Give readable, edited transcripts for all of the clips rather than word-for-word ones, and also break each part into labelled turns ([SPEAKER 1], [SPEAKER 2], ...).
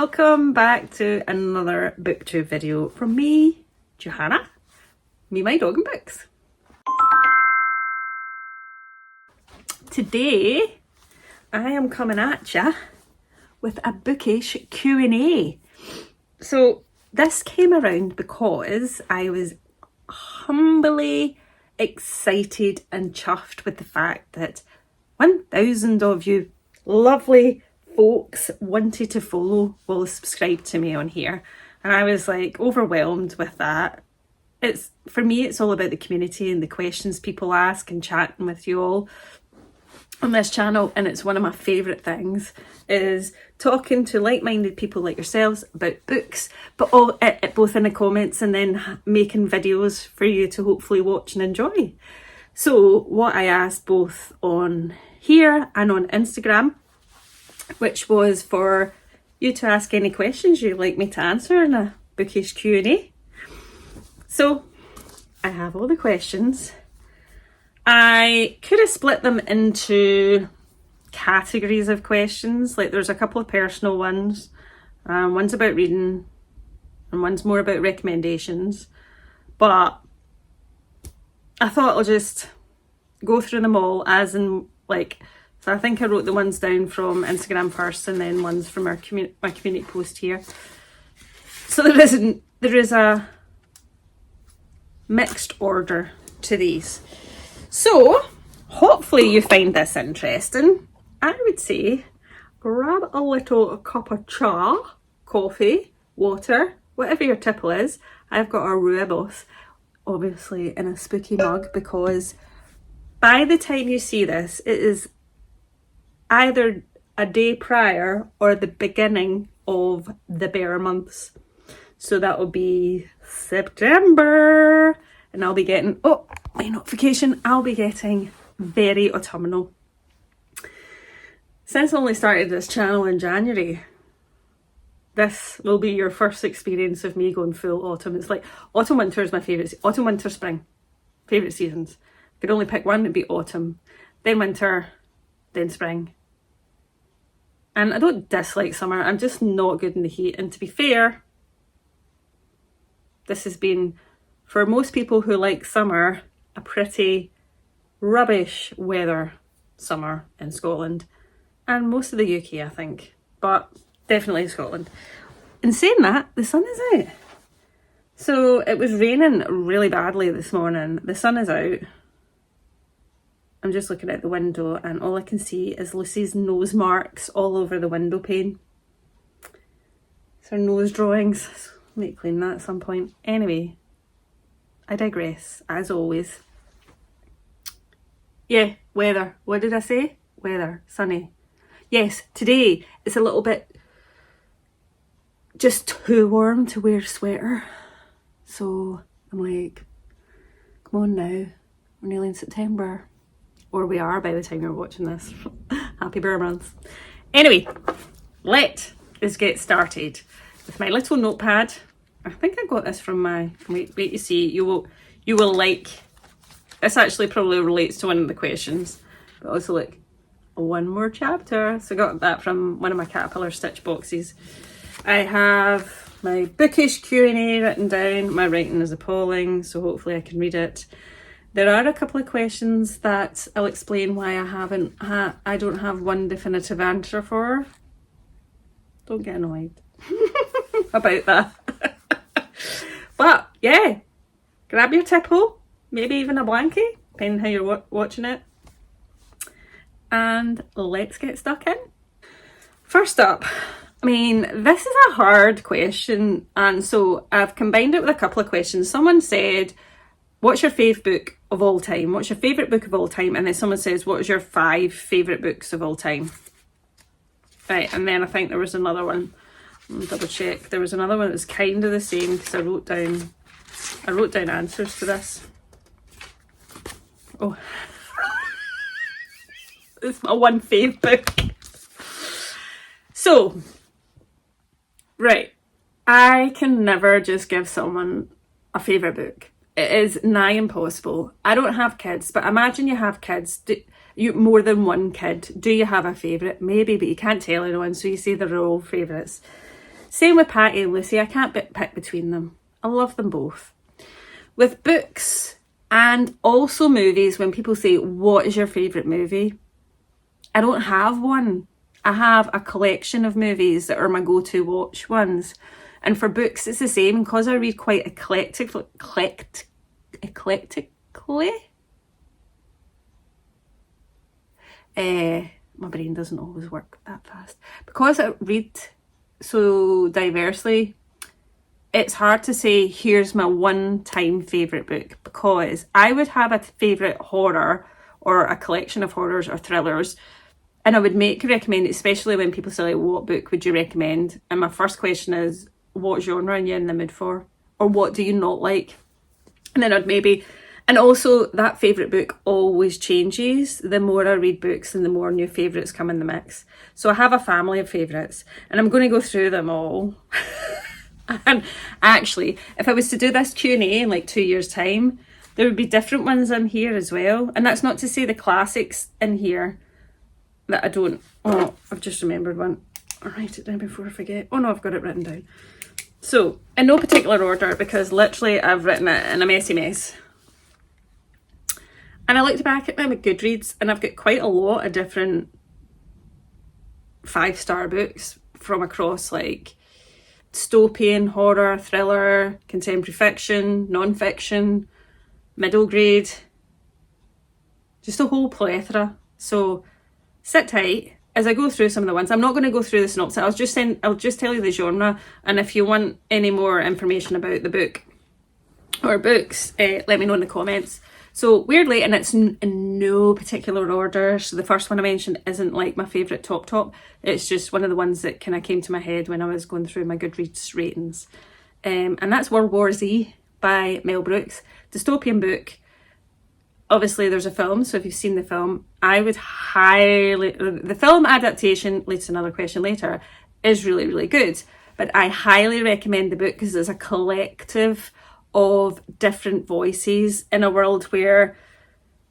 [SPEAKER 1] welcome back to another booktube video from me, Johanna, me, my dog and books. Today I am coming at ya with a bookish Q&A. So this came around because I was humbly excited and chuffed with the fact that 1,000 of you lovely folks wanted to follow, well, subscribe to me on here, and I was like overwhelmed with that. It's, for me, it's all about the community and the questions people ask and chatting with you all on this channel, and it's one of my favourite things is talking to like-minded people like yourselves about books, but all both in the comments and then making videos for you to hopefully watch and enjoy. So what I asked both on here and on Instagram, which was for you to ask any questions you'd like me to answer in a bookish Q&A. So I have all the questions. I could have split them into categories of questions. Like there's a couple of personal ones, one's about reading and one's more about recommendations, but I thought I'll just go through them all as in like, so I think I wrote the ones down from Instagram first and then ones from our my community post here. So there is a mixed order to these. So hopefully you find this interesting. I would say grab a little cup of cha, coffee, water, whatever your tipple is. I've got a rooibos, obviously in a spooky mug, because by the time you see this, it is either a day prior or the beginning of the bear months. So that will be September, and I'll be getting, oh, my notification, I'll be getting very autumnal. Since I only started this channel in January, this will be your first experience of me going full autumn. It's like autumn, winter is my favourite, autumn, winter, spring, favourite seasons. If I could only pick one, it'd be autumn, then winter, then spring. And I don't dislike summer, I'm just not good in the heat. And to be fair, this has been, for most people who like summer, a pretty rubbish weather summer in Scotland. And most of the UK, I think, but definitely Scotland. In saying that, the sun is out. So it was raining really badly this morning. The sun is out. I'm just looking out the window and all I can see is Lucy's nose marks all over the window pane. It's her nose drawings. So I might clean that at some point. Anyway, I digress, as always. Yeah, weather. What did I say? Weather. Sunny. Yes, today it's a little bit just too warm to wear a sweater. So I'm like, come on now. We're nearly in September. Or we are by the time you're watching this. Happy bear month. Anyway, let us get started with my little notepad. I think I got this from my, wait you see, you will like, this actually probably relates to one of the questions, but also like one more chapter. So I got that from one of my Caterpillar stitch boxes. I have my bookish Q&A written down. My writing is appalling, so hopefully I can read it. There are a couple of questions that I'll explain why I don't have one definitive answer for. Don't get annoyed about that. But yeah, grab your tipple, maybe even a blankie, depending how you're watching it. And let's get stuck in. First up, I mean, this is a hard question, and so I've combined it with a couple of questions. Someone said, what's your favourite book of all time? What's your favourite book of all time? And then someone says, what is your 5 favourite books of all time? Right, and then I think there was another one. I'll double check. There was another one that was kind of the same because I wrote down answers to this. Oh. It's my one fave book. So, right. I can never just give someone a favourite book. It is nigh impossible. I don't have kids, but imagine you have kids. You more than one kid. Do you have a favourite? Maybe, but you can't tell anyone, so you say they're all favourites. Same with Patty and Lucy. I can't pick between them. I love them both. With books and also movies, when people say, what is your favourite movie? I don't have one. I have a collection of movies that are my go-to watch ones. And for books, it's the same. Because I read quite eclectically. My brain doesn't always work that fast. Because I read so diversely, it's hard to say, here's my one-time favourite book. Because I would have a favourite horror or a collection of horrors or thrillers, and I would recommend it, especially when people say, like, what book would you recommend? And my first question is, what genre are you in the mood for? Or what do you not like? And then I'd maybe... And also, that favourite book always changes. The more I read books and the more new favourites come in the mix. So I have a family of favourites, and I'm going to go through them all. And actually, if I was to do this Q&A in like 2 years' time, there would be different ones in here as well. And that's not to say the classics in here that I don't... Oh, I've just remembered one. I'll write it down before I forget. Oh no, I've got it written down. So, in no particular order, because literally I've written it in a messy mess. And I looked back at my Goodreads, and I've got quite a lot of different 5-star books from across, like, dystopian, horror, thriller, contemporary fiction, non-fiction, middle grade, just a whole plethora. So sit tight as I go through some of the ones. I'm not going to go through the synopsis. I'll just tell you the genre, and if you want any more information about the book or books, let me know in the comments. So weirdly, and it's in no particular order, so the first one I mentioned isn't like my favourite top. It's just one of the ones that kind of came to my head when I was going through my Goodreads ratings. And that's World War Z by Mel Brooks. Dystopian book. Obviously there's a film, so if you've seen the film, I would highly... The film adaptation, leads to another question later, is really, really good. But I highly recommend the book because it's a collective of different voices in a world where,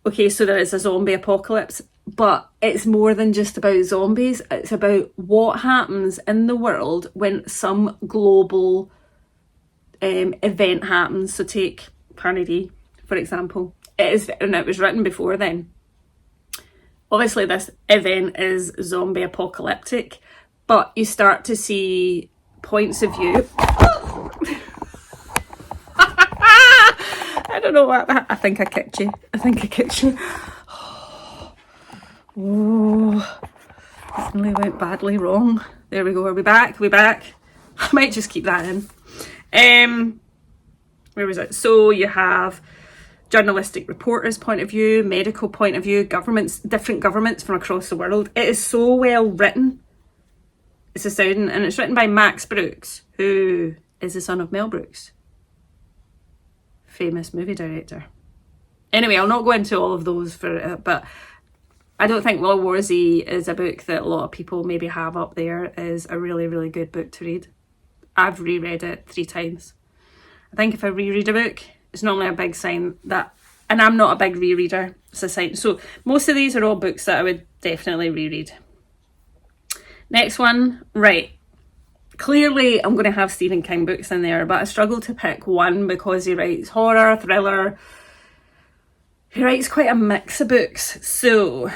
[SPEAKER 1] okay, so there is a zombie apocalypse, but it's more than just about zombies. It's about what happens in the world when some global event happens. So take Harari, for example. It was written before then. Obviously this event is zombie apocalyptic, but you start to see points of view. I don't know what, I think I kicked you. Oh, this nearly went badly wrong. There we go, are we back? I might just keep that in. Where was it? So you have journalistic reporters' point of view, medical point of view, different governments from across the world. It is so well written. It's astounding, and it's written by Max Brooks, who is the son of Mel Brooks, famous movie director. Anyway, I'll not go into all of those but I don't think World War Z is a book that a lot of people maybe have up there as a really, really good book to read. I've reread it 3 times. I think if I reread a book, it's normally a big sign that, and I'm not a big rereader, it's a sign. So most of these are all books that I would definitely reread. Next one, right. Clearly, I'm going to have Stephen King books in there, but I struggle to pick one because he writes horror, thriller. He writes quite a mix of books. So,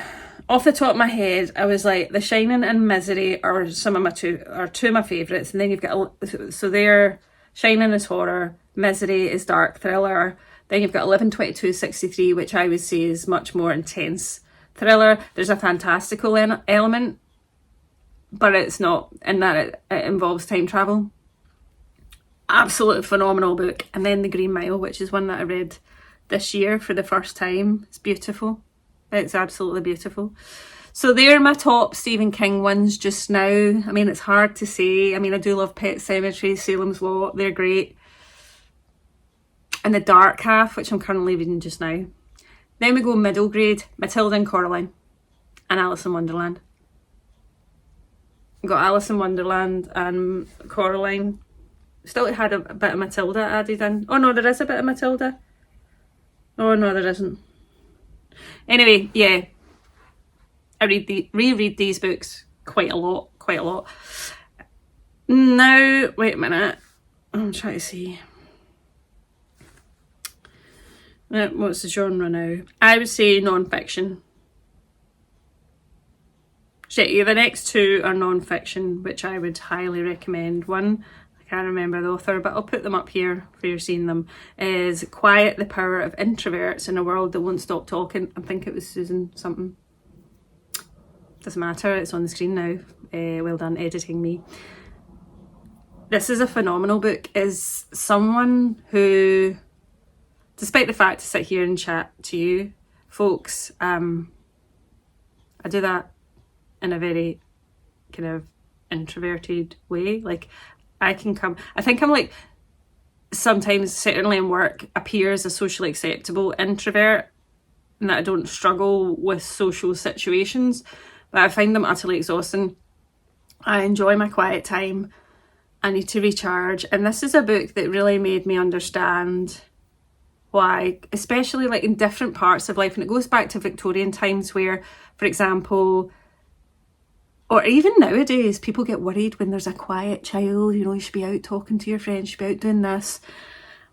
[SPEAKER 1] off the top of my head, I was like, The Shining and Misery are two of my favourites. And then you've got, so there, Shining is horror, Misery is dark thriller. Then you've got 11/22/63, which I would say is much more intense thriller. There's a fantastical element, but it's not in that it involves time travel. Absolutely phenomenal book. And then The Green Mile, which is one that I read this year for the first time. It's beautiful. It's absolutely beautiful. So they're my top Stephen King ones just now. I mean, it's hard to say. I mean, I do love Pet Sematary, Salem's Lot. They're great. And The Dark Half, which I'm currently reading just now. Then we go middle grade, Matilda and Coraline, and Alice in Wonderland. Got Alice in Wonderland and Coraline. Still had a bit of Matilda added in. Oh no, there is a bit of Matilda. Oh no, there isn't. Anyway, yeah. I reread these books quite a lot. Now, wait a minute. I'm trying to see. What's the genre now? I would say non-fiction. The next two are non-fiction, which I would highly recommend. One, I can't remember the author, but I'll put them up here for you seeing them, is Quiet the Power of Introverts in a World That Won't Stop Talking. I think it was Susan something. Doesn't matter, it's on the screen now. Well done editing me. This is a phenomenal book. Is someone who, despite the fact to sit here and chat to you folks, I do that in a very kind of introverted way. Like, I think I'm like, sometimes, certainly in work, appear as a socially acceptable introvert, and that I don't struggle with social situations, but I find them utterly exhausting. I enjoy my quiet time. I need to recharge, and this is a book that really made me understand why, especially like in different parts of life, and it goes back to Victorian times where, for example, or even nowadays, people get worried when there's a quiet child, you know, you should be out talking to your friends, you should be out doing this.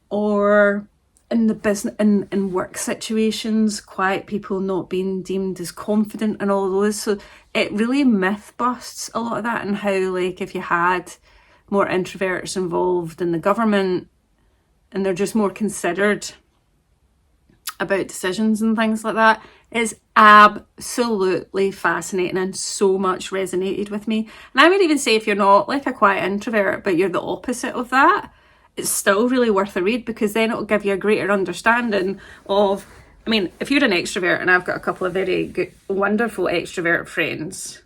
[SPEAKER 1] Or in the business, in work situations, quiet people not being deemed as confident and all those. So it really myth busts a lot of that, and how, like, if you had more introverts involved in the government and they're just more considered about decisions and things like that, is absolutely fascinating and so much resonated with me. And I would even say, if you're not like a quiet introvert but you're the opposite of that, it's still really worth a read, because then it'll give you a greater understanding of, I mean, if you're an extrovert, and I've got a couple of very good, wonderful extrovert friends,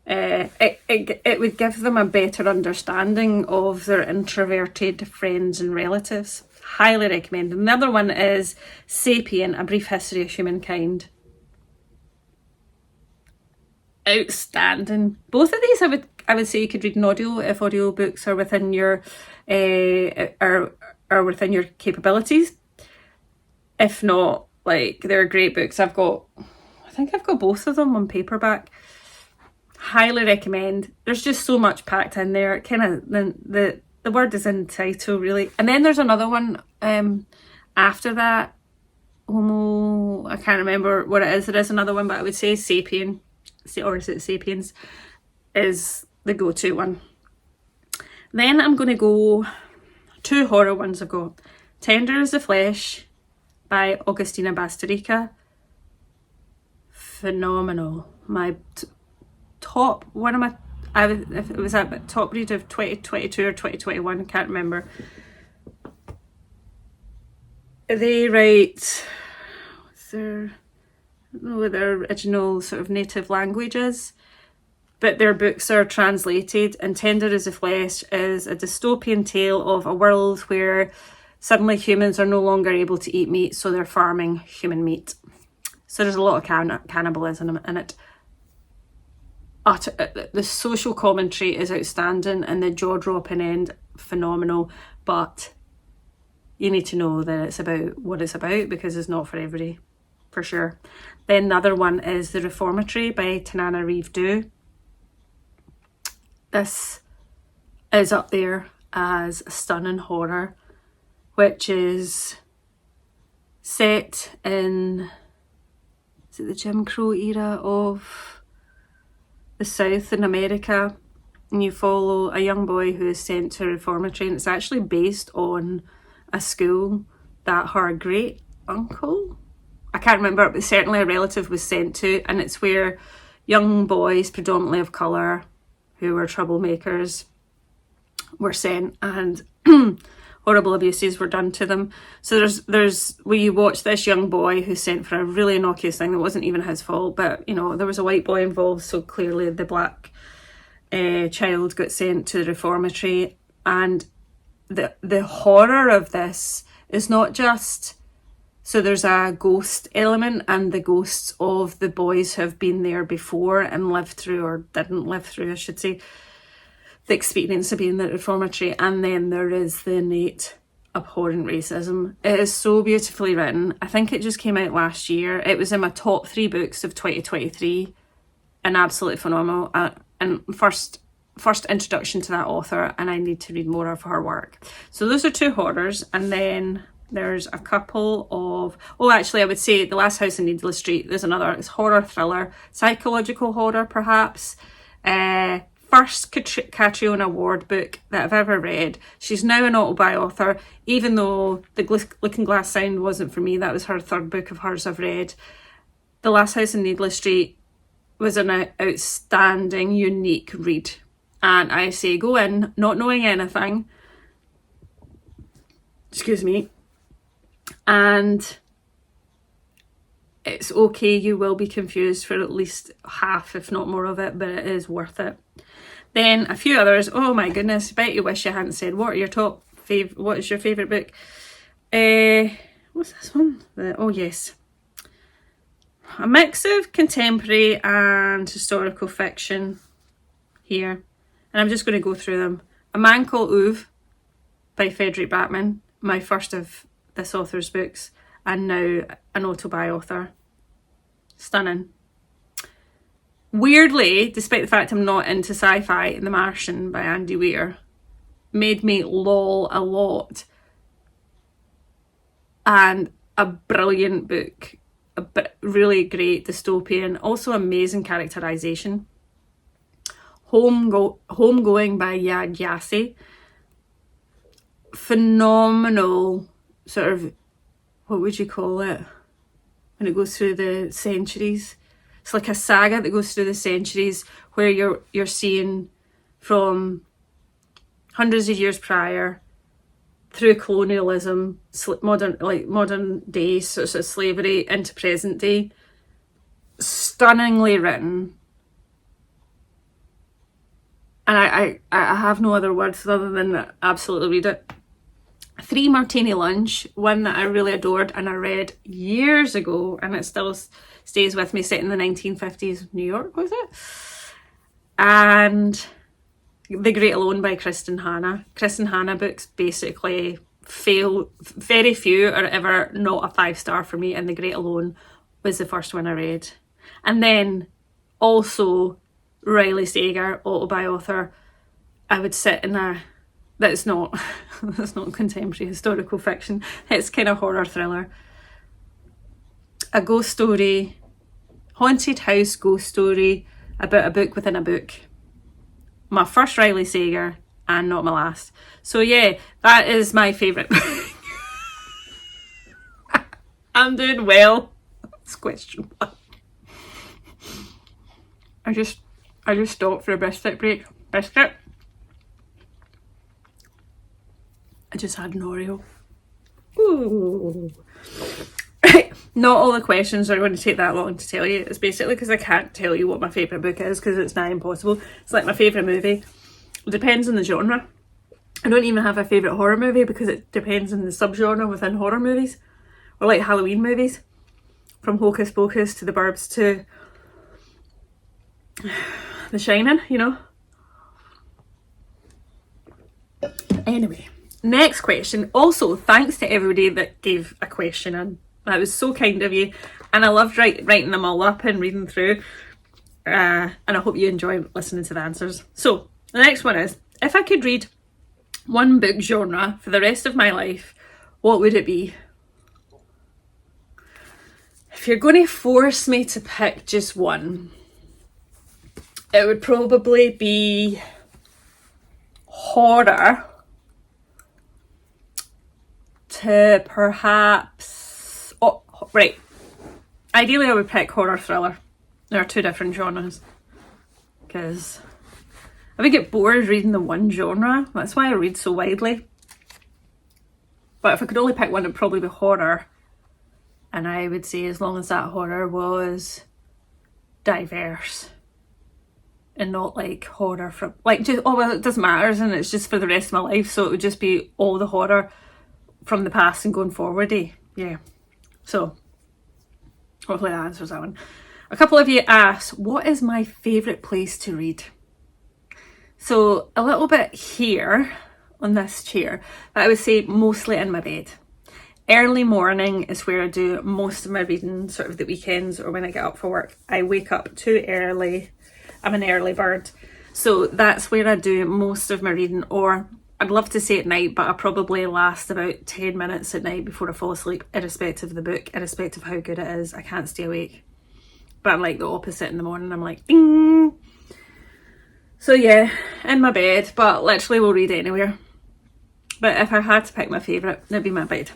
[SPEAKER 1] it would give them a better understanding of their introverted friends and relatives. Highly recommend. Another one is Sapiens, A Brief History of Humankind. Outstanding. Both of these I would say you could read in audio if audiobooks are within your are within your capabilities. If not, like, they're great books. I think I've got both of them on paperback. Highly recommend. There's just so much packed in there. Kind of the word is in the title, really. And then there's another one after that. I can't remember what it is. There is another one, but I would say Sapien, or is it Sapiens, is the go-to one. Then I'm going to go two horror ones. I've got Tender as the Flesh by Augustina Bazterrica. Phenomenal. My top, one of my, if it was a top read of 2022 or 2021, I can't remember. They write, I don't know what their original sort of native language is, but their books are translated, and Tender as the Flesh is a dystopian tale of a world where suddenly humans are no longer able to eat meat, so they're farming human meat. So there's a lot of cannibalism in it. The social commentary is outstanding, and the jaw-dropping end, phenomenal, but you need to know that it's about what it's about, because it's not for everybody, for sure. Then the other one is The Reformatory by Tanana Reeve-Dew. This is up there as a stunning horror, which is set in, is it the Jim Crow era of the South in America, and you follow a young boy who is sent to a reformatory, and it's actually based on a school that her great uncle, I can't remember, but certainly a relative, was sent to, and it's where young boys, predominantly of colour, who were troublemakers, were sent, and horrible abuses were done to them. So there's where you watch this young boy who's sent for a really innocuous thing that wasn't even his fault, but you know, there was a white boy involved, so clearly the black child got sent to the reformatory. And the horror of this is not just, so there's a ghost element, and the ghosts of the boys who have been there before and lived through, or didn't live through, I should say, the experience of being in the reformatory. And then there is the innate abhorrent racism. It is so beautifully written. I think it just came out last year. It was in my top 3 books of 2023, and absolutely phenomenal. And first first introduction to that author, and I need to read more of her work. So those are 2 horrors, and then there's a couple of, oh, actually I would say The Last House on Needless Street. There's another, it's horror thriller, psychological horror perhaps. First Catriona Award book that I've ever read. She's now an autobi author, even though The Looking Glass Sound wasn't for me. That was her 3rd book of hers I've read. The Last House on Needless Street was an outstanding, unique read. And I say go in, not knowing anything. Excuse me. And it's okay, you will be confused for at least half, if not more of it, but it is worth it. Then a few others. Oh my goodness, bet you wish you hadn't said, what is your favourite book? What's this one? Oh yes. A mix of contemporary and historical fiction here. And I'm just going to go through them. A Man Called Ove by Fredrik Backman, my first of this author's books, and now an autobi author. Stunning. Weirdly, despite the fact I'm not into sci-fi, The Martian by Andy Weir made me lol a lot. And a brilliant book. A really great dystopian, also amazing characterization. Homegoing by Yad Yassi. Phenomenal sort of, what would you call it, when it goes through the centuries. It's like a saga that goes through the centuries, where you're seeing from hundreds of years prior through colonialism, modern day sorts of slavery into present day. Stunningly written. And I have no other words other than absolutely read it. 3 Martini Lunch, one that I really adored and I read years ago, and it still stays with me, set in the 1950s New York, was it? And The Great Alone by Kristen Hanna. Kristen Hanna books basically fail, very few are ever not a 5-star for me, and The Great Alone was the first one I read. And then also Riley Sager, autobi author. I would sit in that's not contemporary historical fiction, it's kind of horror thriller. A ghost story, haunted house ghost story about a book within a book. My first Riley Sager and not my last. So yeah, that is my favourite. I'm doing well. That's question one. I just stopped for a biscuit break. Biscuit. I just had an Oreo. Ooh. Right, not all the questions are going to take that long to tell you. It's basically because I can't tell you what my favourite book is, because it's nigh impossible. It's like my favourite movie. It depends on the genre. I don't even have a favourite horror movie because it depends on the subgenre within horror movies. Or like Halloween movies. From Hocus Pocus to The Burbs to The Shining, you know. Anyway, next question. Also, thanks to everybody that gave a question in. That was so kind of you. And I loved writing them all up and reading through. And I hope you enjoy listening to the answers. So, the next one is, if I could read one book genre for the rest of my life, what would it be? If you're going to force me to pick just one, it would probably be horror to perhaps... Oh, right. Ideally, I would pick horror thriller. There are 2 different genres. Because I would get bored reading the one genre. That's why I read so widely. But if I could only pick one, it would probably be horror. And I would say as long as that horror was diverse. And not like horror from... Like, just, oh, well, it doesn't matter, and it's just for the rest of my life. So it would just be all the horror from the past and going forward. Yeah. So, hopefully that answers that one. A couple of you asked, what is my favourite place to read? So, a little bit here on this chair, but I would say mostly in my bed. Early morning is where I do most of my reading, sort of the weekends or when I get up for work. I wake up too early. I'm an early bird. So that's where I do most of my reading, or I'd love to say at night, but I probably last about 10 minutes at night before I fall asleep, irrespective of the book, irrespective of how good it is. I can't stay awake. But I'm like the opposite in the morning. I'm like, ding. So yeah, in my bed, but literally will read anywhere. But if I had to pick my favourite, it'd be my bed.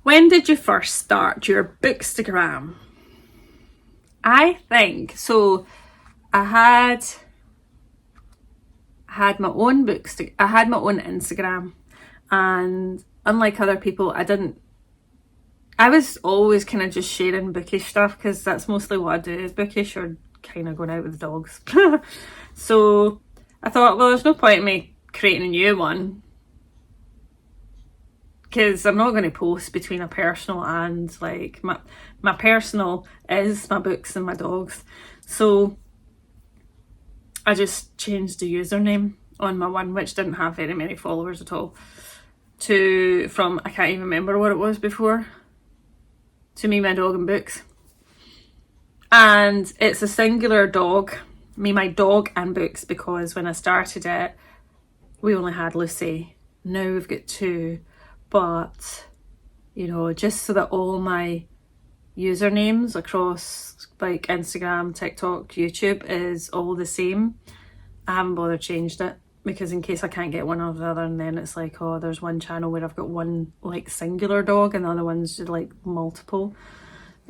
[SPEAKER 1] When did you first start your Bookstagram? I think, so I had my own I had my own Instagram, and unlike other people, I was always kind of just sharing bookish stuff, because that's mostly what I do, is bookish or kind of going out with the dogs. So I thought, well, there's no point in me creating a new one, because I'm not going to post between a personal and like my personal is my books and my dogs. So I just changed the username on my one, which didn't have very many followers at all, from I can't even remember what it was before, to Me, My Dog and Books. And it's a singular dog, Me, My Dog and Books, because when I started it, we only had Lucy. Now we've got 2, but you know, just so that all my usernames across like Instagram, TikTok, YouTube is all the same, I haven't bothered changed it, because in case I can't get one or the other, and then it's like, oh, there's one channel where I've got one like singular dog and the other one's like multiple.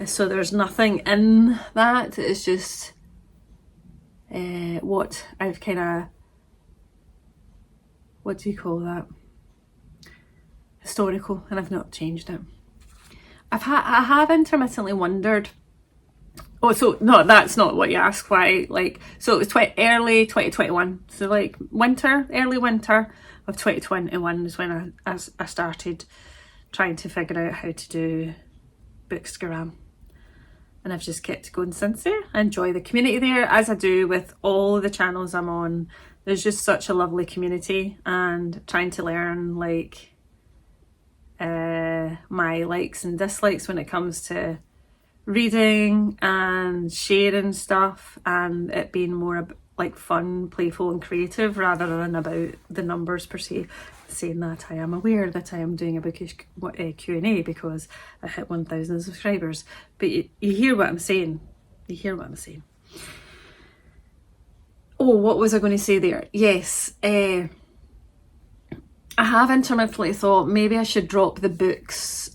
[SPEAKER 1] So there's nothing in that. It's just what I've kind of, what do you call that? Historical, and I've not changed it. I have intermittently wondered. Oh, so no, that's not what you asked. Why? Like, so it was early 2021. So like early winter of 2021 is when I started trying to figure out how to do Bookstagram, and I've just kept going since there. I enjoy the community there, as I do with all the channels I'm on. There's just such a lovely community, and trying to learn like my likes and dislikes when it comes to reading and sharing stuff, and it being more like fun, playful and creative rather than about the numbers per se. Saying that, I am aware that I am doing a bookish Q&A because I hit 1,000 subscribers, but you hear what I'm saying. You hear what I'm saying. Oh, what was I going to say there? Yes, I have intermittently thought maybe I should drop the books,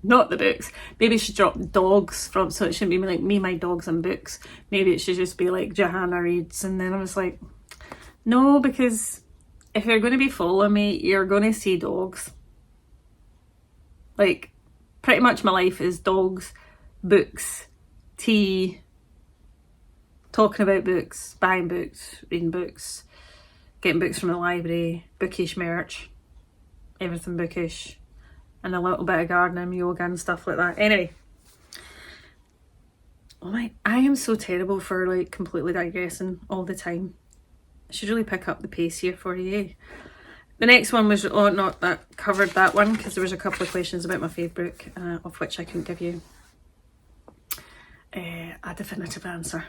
[SPEAKER 1] not the books. Maybe I should drop dogs from, so it shouldn't be like Me, My Dogs and Books. Maybe it should just be like Johanna Reads. And then I was like, no, because if you're going to be following me, you're going to see dogs. Like, pretty much my life is dogs, books, tea, talking about books, buying books, reading books, getting books from the library, bookish merch, everything bookish, and a little bit of gardening, yoga and stuff like that. Anyway, I am so terrible for like completely digressing all the time. I should really pick up the pace here for you. The next one was, not that, covered that one, because there was a couple of questions about my favourite book, of which I couldn't give you a definitive answer.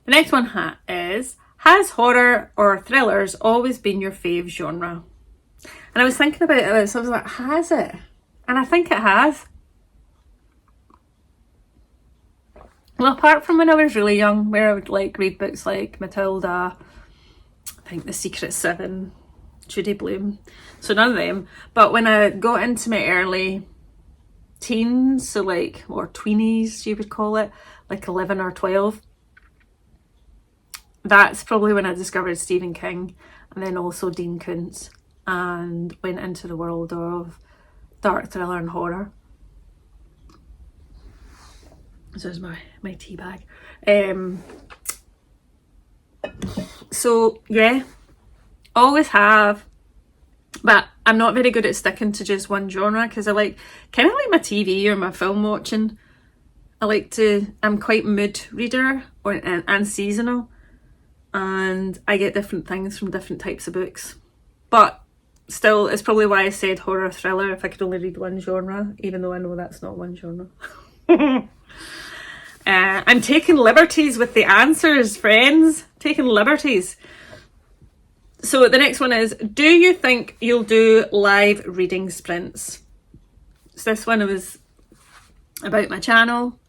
[SPEAKER 1] The next one is, has horror or thrillers always been your fave genre? And I was thinking about it, so I was like, has it? And I think it has. Well, apart from when I was really young, where I would like read books like Matilda, I think The Secret Seven, Judy Blume, so none of them. But when I got into my early teens, so like, or tweenies you would call it, like 11 or 12, that's probably when I discovered Stephen King, and then also Dean Koontz, and went into the world of dark thriller and horror. This is my tea bag. So yeah, always have, but I'm not very good at sticking to just one genre, because I like, kind of like my TV or my film watching. I'm quite mood reader and seasonal, and I get different things from different types of books. But still, it's probably why I said horror thriller if I could only read one genre, even though I know that's not one genre. I'm taking liberties with the answers, friends. taking liberties. So the next one is, do you think you'll do live reading sprints? So this one was about my channel,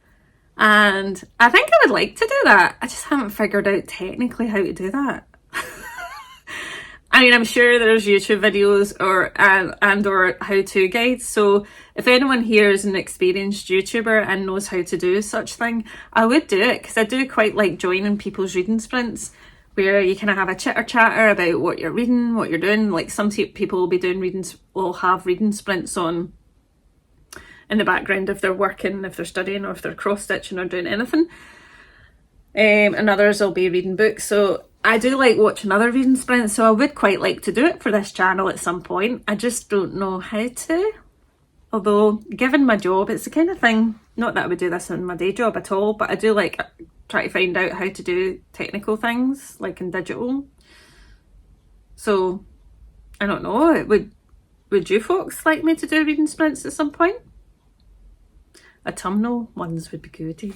[SPEAKER 1] and I think I would like to do that. I just haven't figured out technically how to do that. I mean, I'm sure there's YouTube videos or how-to guides. So if anyone here is an experienced YouTuber and knows how to do such thing, I would do it, because I do quite like joining people's reading sprints, where you kind of have a chitter-chatter about what you're reading, what you're doing. Like some people will be doing readings, will have reading sprints on in the background if they're working, if they're studying, or if they're cross-stitching or doing anything. And others will be reading books. So I do like watching other reading sprints, so I would quite like to do it for this channel at some point. I just don't know how to. Although, given my job, it's the kind of thing, not that I would do this in my day job at all, but I do like try to find out how to do technical things, like in digital. So, I don't know, would you folks like me to do reading sprints at some point? Autumnal ones would be good.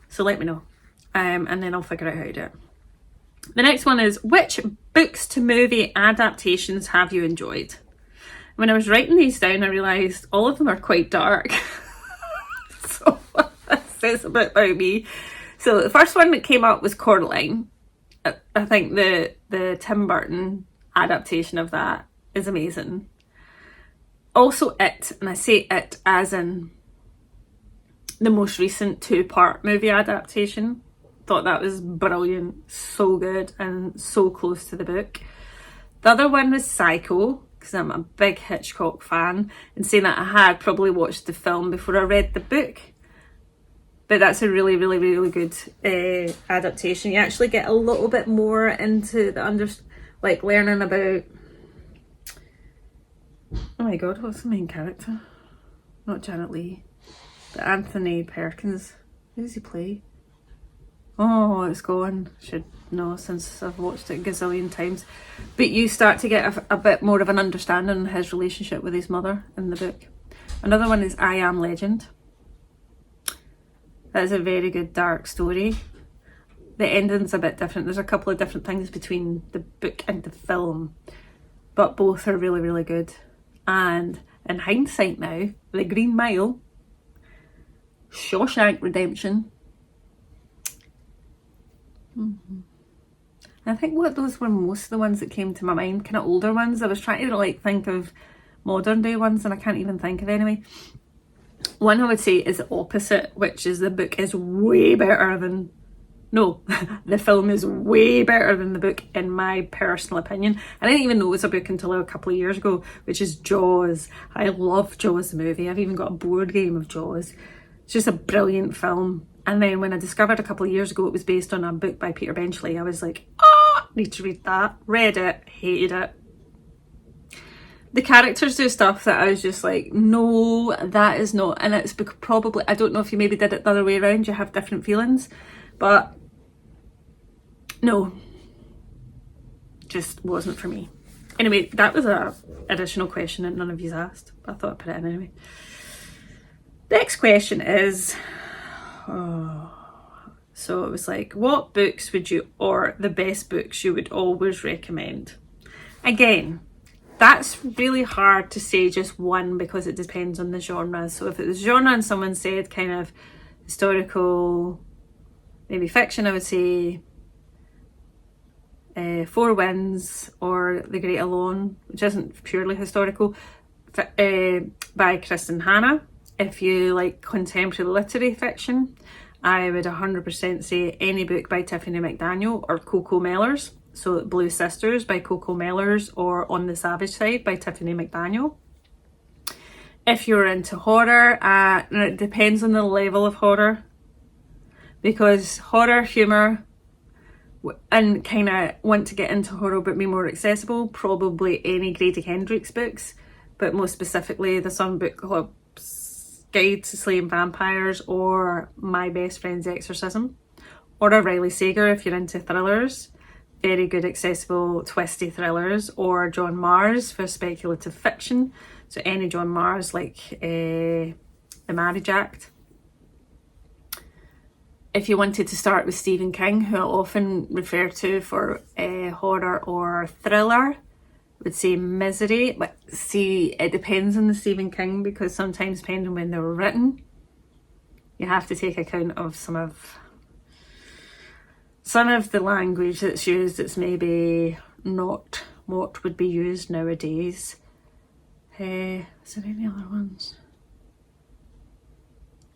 [SPEAKER 1] So let me know. And then I'll figure out how to do it. The next one is, which books to movie adaptations have you enjoyed? When I was writing these down, I realised all of them are quite dark. So that says a bit about me. So the first one that came up was Coraline. I think the Tim Burton adaptation of that is amazing. Also It, and I say It as in the most recent 2-part movie adaptation. Thought that was brilliant, so good, and so close to the book. The other one was Psycho, because I'm a big Hitchcock fan, and saying that I had probably watched the film before I read the book. But that's a really, really, really good adaptation. You actually get a little bit more into the like learning about. Oh my God, what's the main character? Not Janet Leigh, but Anthony Perkins. Who does he play? Oh, it's gone. Should know since I've watched it a gazillion times. But you start to get a bit more of an understanding of his relationship with his mother in the book. Another one is I Am Legend. That is a very good dark story. The ending's a bit different. There's a couple of different things between the book and the film, but both are really, really good. And in hindsight now, The Green Mile, Shawshank Redemption. I think those were most of the ones that came to my mind, kind of older ones. I was trying to like think of modern day ones and I can't even think of any. One I would say is the opposite, which is the book is way better than, no, the film is way better than the book in my personal opinion. I didn't even know it was a book until a couple of years ago, which is Jaws. I love Jaws the movie. I've even got a board game of Jaws. It's just a brilliant film. And then when I discovered a couple of years ago it was based on a book by Peter Benchley, I was like, need to read that. Read it, hated it. The characters do stuff that I was just like, no, that is not. And it's probably, I don't know if you maybe did it the other way around, you have different feelings. But no, just wasn't for me. Anyway, that was a additional question that none of you asked. I thought I'd put it in anyway. Next question is, so it was like, what books would you, or the best books you would always recommend? Again, that's really hard to say just one because it depends on the genre. So if it was genre and someone said kind of historical, maybe fiction, I would say Four Winds or The Great Alone, which isn't purely historical, by Kristen Hanna. If you like contemporary literary fiction, I would 100% say any book by Tiffany McDaniel or Coco Mellors. So Blue Sisters by Coco Mellors or On the Savage Side by Tiffany McDaniel. If you're into horror, it depends on the level of horror, because horror, humour, and kind of want to get into horror but be more accessible, probably any Grady Hendrix books, but most specifically the Sun Book Club's Guide to Slaying Vampires or My Best Friend's Exorcism, or a Riley Sager if you're into thrillers. Very good accessible twisty thrillers, or John Mars for speculative fiction. So any John Mars, like The Marriage Act. if you wanted to start with Stephen King, who I often refer to for horror or thriller, would say Misery. But see, it depends on the Stephen King, because sometimes depending on when they were written, you have to take account of some of the language that's used. It's maybe not what would be used nowadays. Is there any other ones?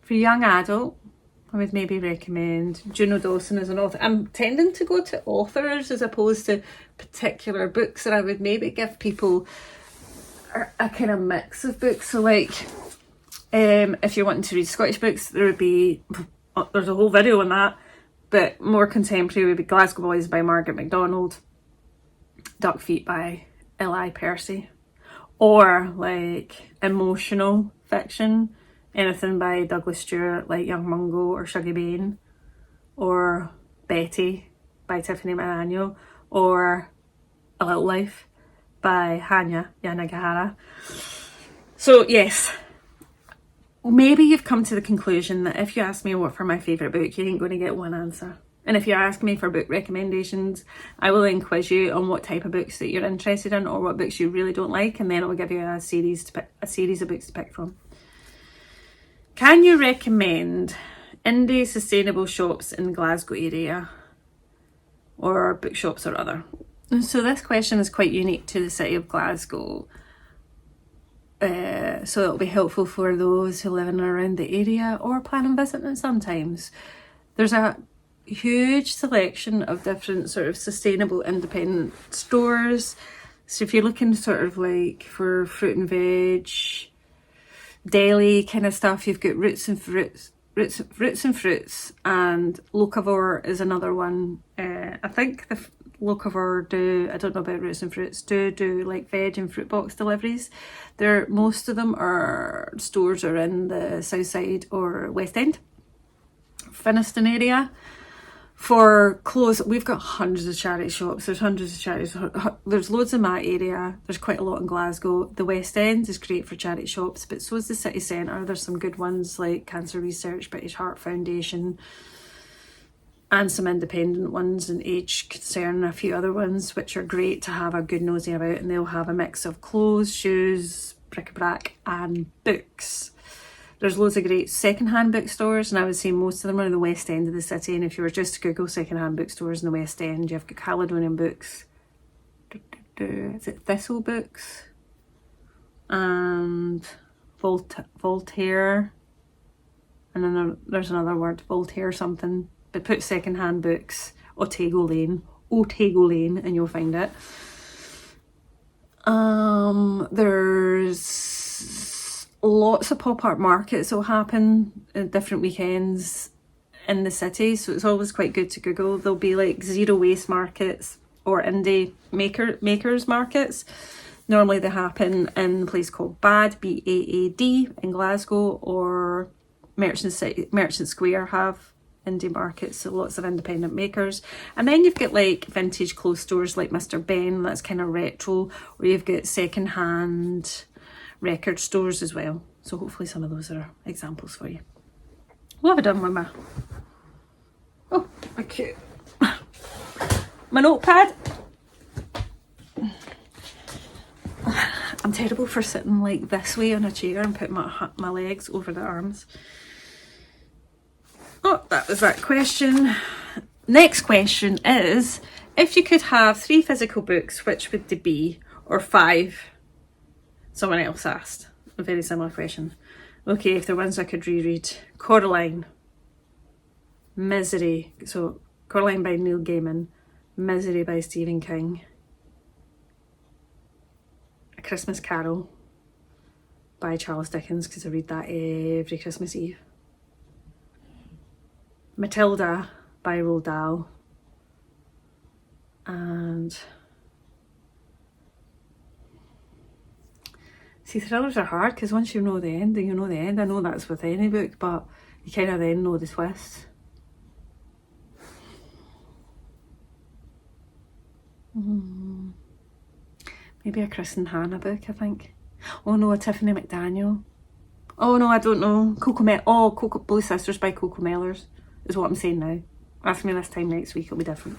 [SPEAKER 1] For young adult, I would maybe recommend Juno Dawson as an author. I'm tending to go to authors as opposed to particular books, and I would maybe give people a kind of mix of books. So like, if you're wanting to read Scottish books, there's a whole video on that, but more contemporary would be Glasgow Boys by Margaret MacDonald, Duck Feet by L.I. Percy, or like emotional fiction, anything by Douglas Stewart, like Young Mungo or Shuggie Bain, or Betty by Tiffany McDaniel, or A Little Life by Hanya Yanagihara. So yes, maybe you've come to the conclusion that if you ask me what for my favourite book, you ain't going to get one answer. And if you ask me for book recommendations, I will then quiz you on what type of books that you're interested in, or what books you really don't like, and then I'll give you a series of books to pick from. Can you recommend indie sustainable shops in Glasgow area, or bookshops or other? And so this question is quite unique to the city of Glasgow. So it'll be helpful for those who live in and around the area or plan on visiting sometimes. There's a huge selection of different sort of sustainable independent stores. So if you're looking sort of like for fruit and veg, deli kind of stuff, you've got Roots and Fruits, and Locavor is another one. I think the Locavor do, I don't know about Roots and Fruits, do like veg and fruit box deliveries. Most of them are stores are in the south side or West End, Finniston area. For clothes, we've got hundreds of charity shops. There's hundreds of charities. There's loads in my area. There's quite a lot in Glasgow. The West End is great for charity shops, but so is the city centre. There's some good ones like Cancer Research, British Heart Foundation, and some independent ones, and Age Concern, and a few other ones, which are great to have a good nosy about, and they'll have a mix of clothes, shoes, bric-a-brac, and books. There's loads of great second-hand bookstores, and I would say most of them are in the West End of the city. And if you were just to Google second-hand bookstores in the West End, you've got Caledonian Books, is it Thistle Books, and Voltaire, and then there's another word, Voltaire something, but put second-hand books, Otago Lane, and you'll find it. There's lots of pop-up markets will happen at different weekends in the city, so it's always quite good to Google. There'll be like zero waste markets or indie makers markets. Normally they happen in a place called BAD, B-A-A-D, in Glasgow, or Merchant Square have indie markets, so lots of independent makers. And then you've got like vintage clothes stores like Mr. Ben, that's kind of retro, or you've got second-hand record stores as well. So hopefully some of those are examples for you. What have I done with my... Oh, okay. My notepad. I'm terrible for sitting like this way on a chair and putting my legs over the arms. Oh, that was that question. Next question is, if you could have 3 physical books, which would they be? Or 5? Someone else asked a very similar question. Okay, if they're ones I could reread. Coraline, Misery, so Coraline by Neil Gaiman, Misery by Stephen King, A Christmas Carol by Charles Dickens, because I read that every Christmas Eve, Matilda by Roald Dahl, and see, thrillers are hard because once you know the end, then you know the end. I know that's with any book, but you kind of then know the twist. Maybe a Chris and Hannah book, I think. Oh no, a Tiffany McDaniel. Oh no, I don't know. Coco, Blue Sisters by Coco Mellors. is what I'm saying now. Ask me this time next week, it'll be different.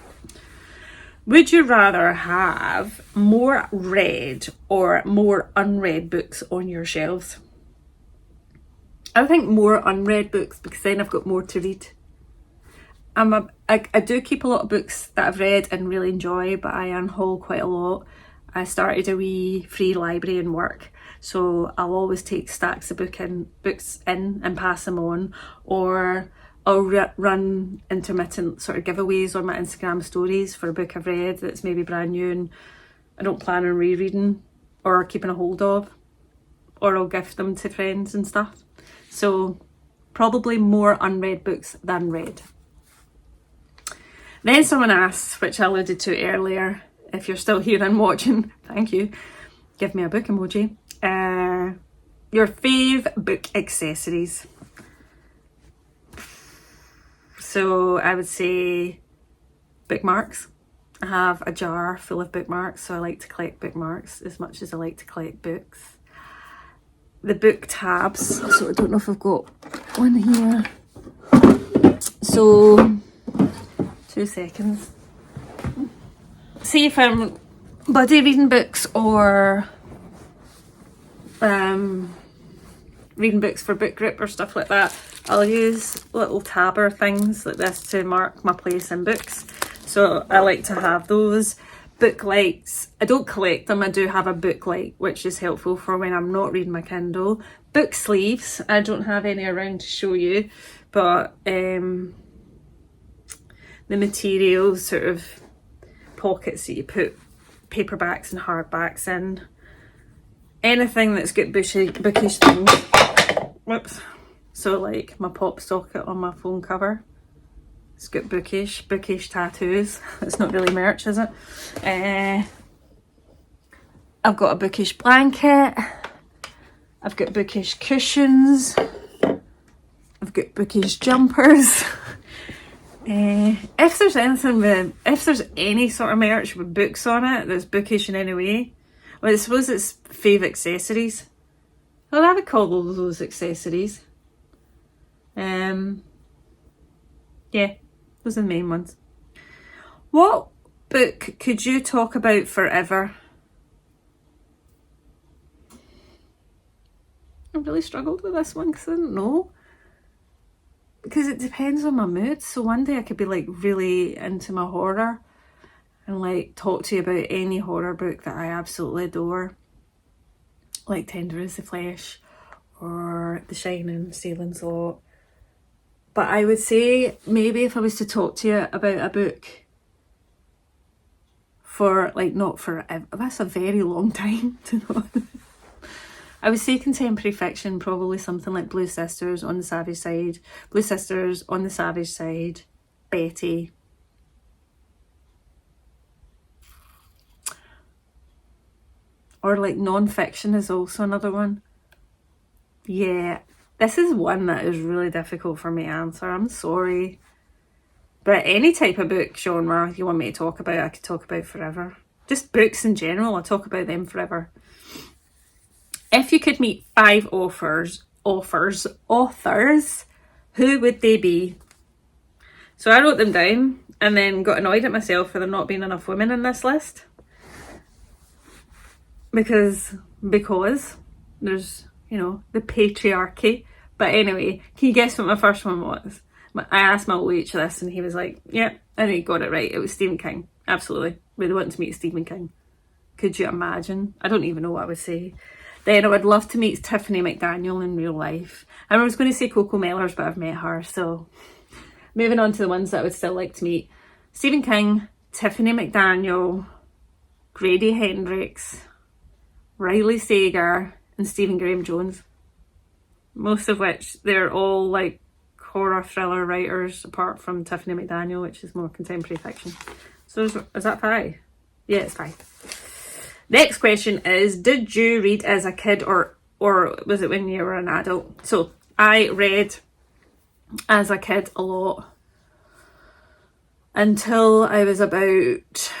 [SPEAKER 1] Would you rather have more read or more unread books on your shelves? I think more unread books, because then I've got more to read. I do keep a lot of books that I've read and really enjoy, but I unhaul quite a lot. I started a wee free library in work, so I'll always take stacks of books in and pass them on, or I'll run intermittent sort of giveaways on my Instagram stories for a book I've read that's maybe brand new and I don't plan on rereading or keeping a hold of, or I'll gift them to friends and stuff. So probably more unread books than read. Then someone asks, which I alluded to earlier, if you're still here and watching, thank you, give me a book emoji. Your fave book accessories. So I would say bookmarks. I have a jar full of bookmarks, so I like to collect bookmarks as much as I like to collect books. The book tabs, so I don't know if I've got one here. So, 2 seconds. See if I'm buddy reading books or reading books for book group or stuff like that, I'll use little tabber things like this to mark my place in books. So I like to have those. Book lights, I don't collect them, I do have a book light, which is helpful for when I'm not reading my Kindle. Book sleeves, I don't have any around to show you, but the material sort of pockets that you put paperbacks and hardbacks in. Anything that's got bookish things. Whoops. So like my pop socket on my phone cover. It's got bookish tattoos. It's not really merch, is it? I've got a bookish blanket. I've got bookish cushions. I've got bookish jumpers. If there's any sort of merch with books on it that's bookish in any way, well, I suppose it's fave accessories. Well, I would call those accessories. Yeah, those are the main ones. What book could you talk about forever? I really struggled with this one because I don't know. Because it depends on my mood. So one day I could be like really into my horror and like talk to you about any horror book that I absolutely adore. Like Tender as the Flesh or The Shining, Salem's Lot. But I would say maybe if I was to talk to you about a book for like not forever, that's a very long time to know. I would say contemporary fiction, probably something like Blue Sisters on the Savage Side, Blue Sisters on the Savage Side, Betty. Or like non-fiction is also another one. Yeah, this is one that is really difficult for me to answer. I'm sorry. But any type of book genre you want me to talk about, I could talk about forever. Just books in general, I'll talk about them forever. If you could meet 5 authors, who would they be? So I wrote them down and then got annoyed at myself for there not being enough women in this list. Because there's, you know, the patriarchy. But anyway, can you guess what my first one was? I asked my OH this and he was like, yeah, and he got it right. It was Stephen King. Absolutely. Really wanted to meet Stephen King. Could you imagine? I don't even know what I would say. Then I would love to meet Tiffany McDaniel in real life. I was going to say Coco Mellors, but I've met her. So moving on to the ones that I would still like to meet. Stephen King, Tiffany McDaniel, Grady Hendrix, Riley Sager, and Stephen Graham Jones. Most of which, they're all like horror thriller writers, apart from Tiffany McDaniel, which is more contemporary fiction. So is that 5? Yeah, it's 5. Next question is, did you read as a kid or was it when you were an adult? So I read as a kid a lot until I was about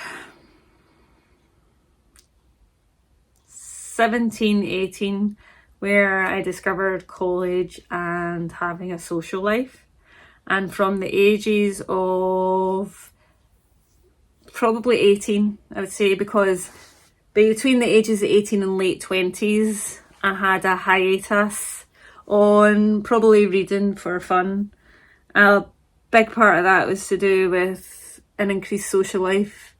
[SPEAKER 1] 17, 18, where I discovered college and having a social life. and from the ages of probably 18, I would say, because between the ages of 18 and late 20s, I had a hiatus on probably reading for fun. A big part of that was to do with an increased social life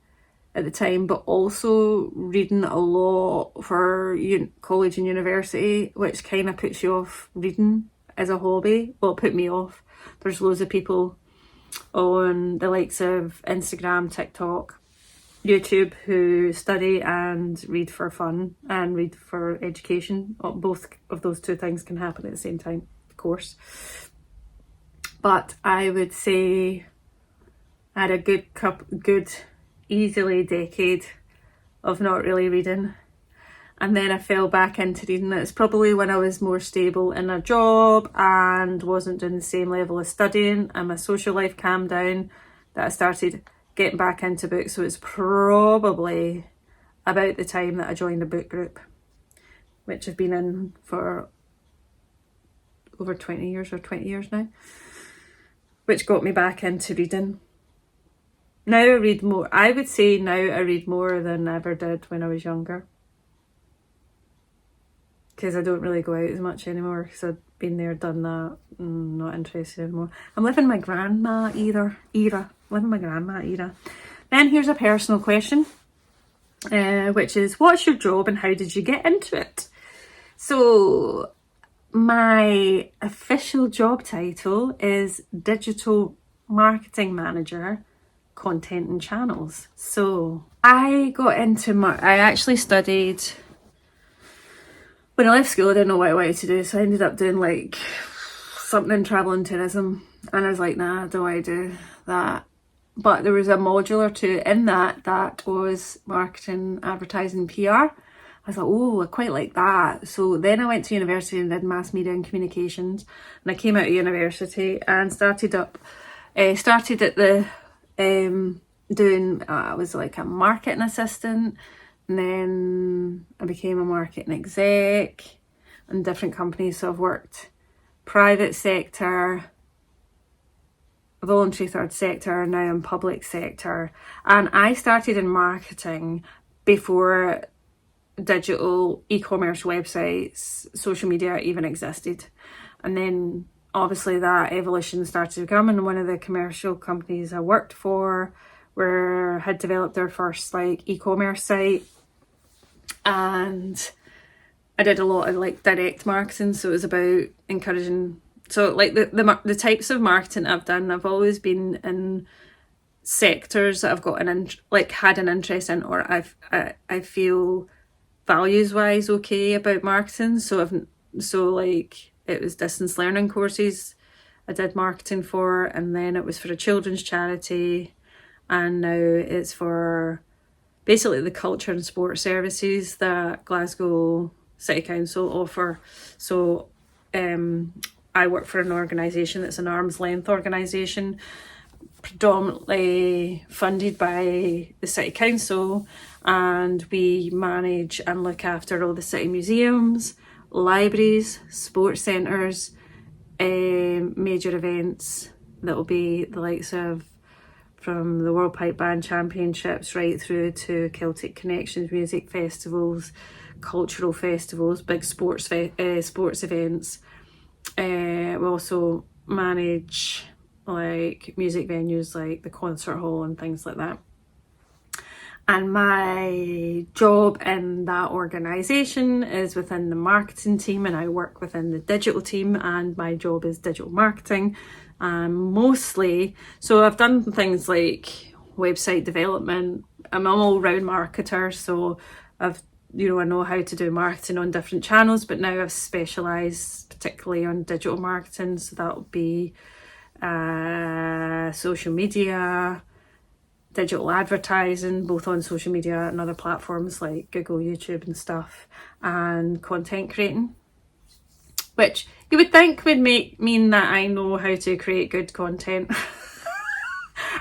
[SPEAKER 1] at the time, but also reading a lot for college and university, which kind of puts you off reading as a hobby. Well, it put me off. There's loads of people on the likes of Instagram, TikTok, YouTube who study and read for fun and read for education. Both of those two things can happen at the same time, of course. But I would say I had a good easily decade of not really reading, and then I fell back into reading. It's probably when I was more stable in a job and wasn't doing the same level of studying and my social life calmed down that I started getting back into books. So it's probably about the time that I joined a book group, which I've been in for over 20 years now, which got me back into reading. Now I read more. I would say now I read more than I ever did when I was younger, because I don't really go out as much anymore, because I've been there, done that, not interested anymore. I'm living my grandma era. Then here's a personal question, which is, what's your job and how did you get into it? So my official job title is Digital Marketing Manager, Content and Channels. So I got into I actually studied, when I left school I didn't know what I wanted to do, so I ended up doing like something in travel and tourism, and I was like, nah, I don't want to do that. But there was a module or two in that was marketing, advertising, PR. I was like, oh, I quite like that. So then I went to university and did mass media and communications, and I came out of university and started at the doing, I was like a marketing assistant, and then I became a marketing exec in different companies. So I've worked private sector, voluntary third sector, now in public sector. And I started in marketing before digital e-commerce websites, social media even existed. And then obviously that evolution started to come, and one of the commercial companies I worked for had developed their first like e-commerce site, and I did a lot of like direct marketing. So it was about encouraging, so like the types of marketing I've done, I've always been in sectors that I've got had an interest in, or I feel values wise okay about marketing. So like it was distance learning courses I did marketing for, and then it was for a children's charity, and now it's for basically the culture and sports services that Glasgow City Council offer. So I work for an organisation that's an arm's length organisation, predominantly funded by the City Council, and we manage and look after all the city museums, libraries, sports centres, major events that will be the likes of from the World Pipe Band Championships right through to Celtic Connections music festivals, cultural festivals, big sports events. We also manage like music venues like the concert hall and things like that. And my job in that organisation is within the marketing team, and I work within the digital team, and my job is digital marketing. Mostly, so I've done things like website development. I'm an all-round marketer, so I know how to do marketing on different channels, but now I've specialised particularly on digital marketing. So that'll be social media, digital advertising, both on social media and other platforms like Google, YouTube and stuff, and content creating, which you would think would mean that I know how to create good content.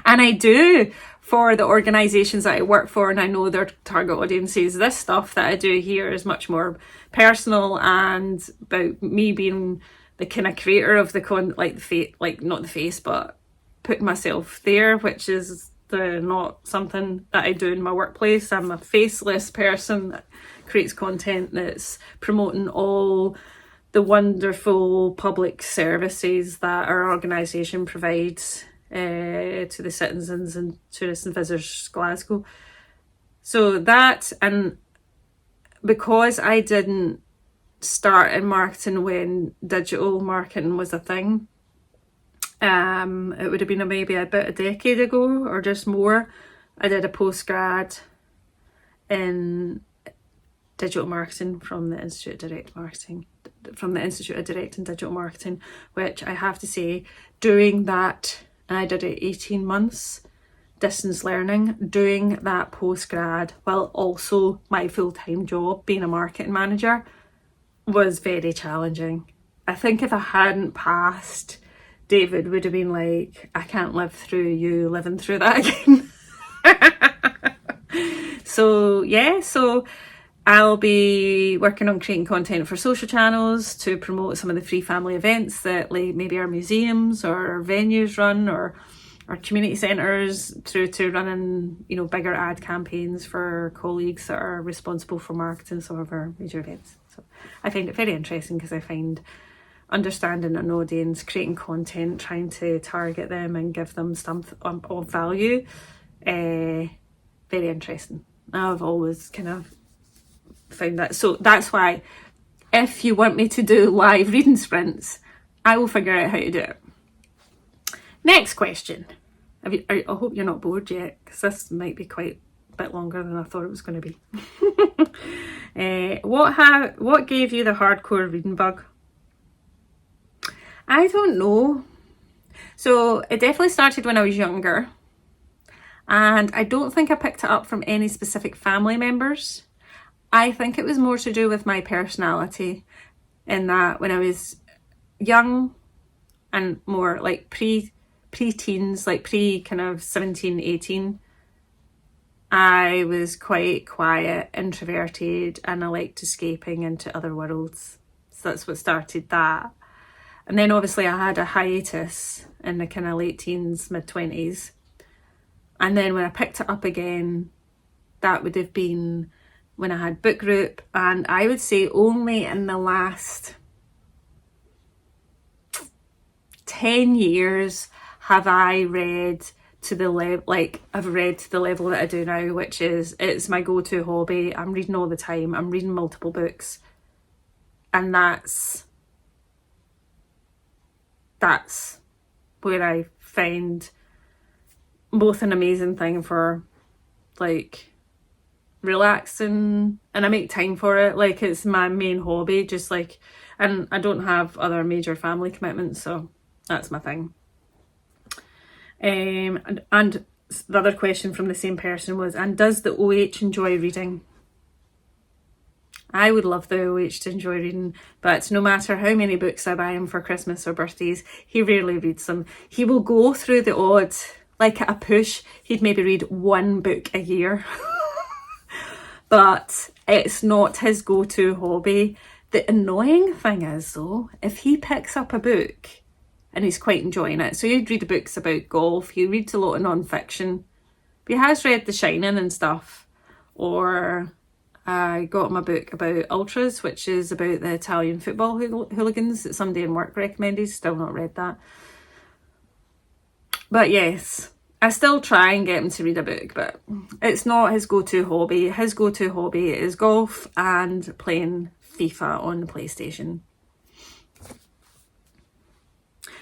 [SPEAKER 1] And I do, for the organisations that I work for, and I know their target audiences. This stuff that I do here is much more personal and about me being the kind of creator of the not the face, but putting myself there, which is not something that I do in my workplace. I'm a faceless person that creates content that's promoting all the wonderful public services that our organisation provides to the citizens and tourists and visitors of Glasgow. So that, and because I didn't start in marketing when digital marketing was a thing, it would have been maybe about a decade ago or just more, I did a postgrad in digital marketing from the Institute of Direct and Digital Marketing, which I have to say, doing that, and I did it 18 months distance learning, doing that postgrad while also my full-time job being a marketing manager was very challenging. I think if I hadn't passed, David would have been like, I can't live through you living through that again. So I'll be working on creating content for social channels to promote some of the free family events that like maybe our museums or our venues run, or our community centres, through to running, you know, bigger ad campaigns for colleagues that are responsible for marketing some of our major events. So I find it very interesting because I find understanding an audience, creating content, trying to target them and give them something of value, very interesting. I've always kind of found that. So that's why if you want me to do live reading sprints, I will figure out how to do it. Next question. I hope you're not bored yet, because this might be quite a bit longer than I thought it was going to be. What gave you the hardcore reading bug? I don't know. So it definitely started when I was younger, and I don't think I picked it up from any specific family members. I think it was more to do with my personality, in that when I was young and more like pre-teens, like kind of 17, 18, I was quite quiet, introverted, and I liked escaping into other worlds. So that's what started that. And then obviously I had a hiatus in the kind of late teens, mid-20s. And then when I picked it up again, that would have been when I had book group. And I would say only in the last 10 years have I read to the level, like I've read to the level that I do now, which is, it's my go-to hobby. I'm reading all the time. I'm reading multiple books. And that's where I find both an amazing thing for like relaxing, and I make time for it. Like it's my main hobby, just like, and I don't have other major family commitments, so that's my thing. And the other question from the same person was, and does the OH enjoy reading? I would love the OH to enjoy reading, but no matter how many books I buy him for Christmas or birthdays, he rarely reads them. He will go through the odd, like at a push, he'd maybe read one book a year. But it's not his go-to hobby. The annoying thing is though, if he picks up a book and he's quite enjoying it, so he'd read books about golf, he reads a lot of non-fiction, but he has read The Shining and stuff, or I got him a book about Ultras, which is about the Italian football hooligans that somebody in work recommended. Still not read that. But yes, I still try and get him to read a book, but it's not his go-to hobby. His go-to hobby is golf and playing FIFA on the PlayStation.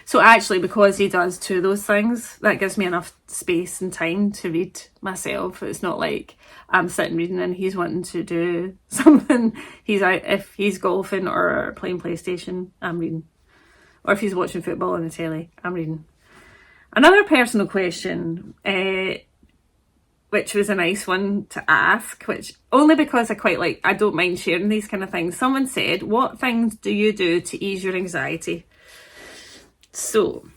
[SPEAKER 1] So actually, because he does two of those things, that gives me enough space and time to read myself. It's not like I'm sitting reading and he's wanting to do something. He's out, if he's golfing or playing PlayStation, I'm reading. Or if he's watching football on the telly, I'm reading. Another personal question, which was a nice one to ask, which only because I don't mind sharing these kind of things. Someone said, what things do you do to ease your anxiety? So,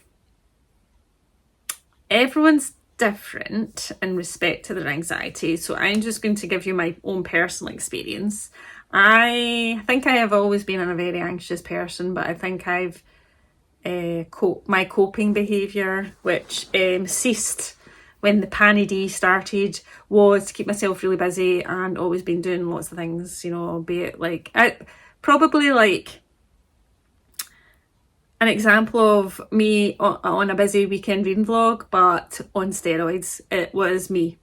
[SPEAKER 1] everyone's different in respect to their anxiety, so I'm just going to give you my own personal experience. I think I have always been a very anxious person, but I think I've my coping behaviour, which ceased when the Panny D started, was to keep myself really busy and always been doing lots of things, you know, be it like, probably like an example of me on a busy weekend reading vlog, but on steroids. It was me.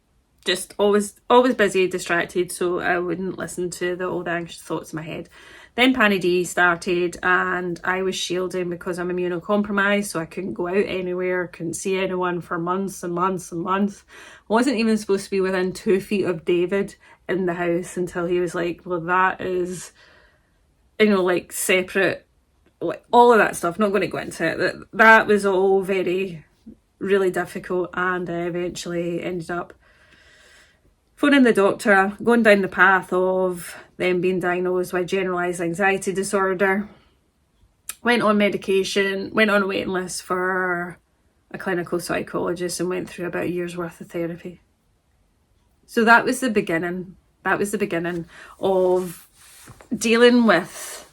[SPEAKER 1] Just always busy, distracted, so I wouldn't listen to all the anxious thoughts in my head. Then Panny D started and I was shielding because I'm immunocompromised, so I couldn't go out anywhere, couldn't see anyone for months and months and months. Wasn't even supposed to be within 2 feet of David in the house until he was like, well, that is, you know, like separate, like all of that stuff. Not going to go into it. That was all very, really difficult, and I eventually ended up phoning the doctor, going down the path of them being diagnosed with generalised anxiety disorder. Went on medication, went on a waiting list for a clinical psychologist, and went through about a year's worth of therapy. So that was the beginning. That was the beginning of dealing with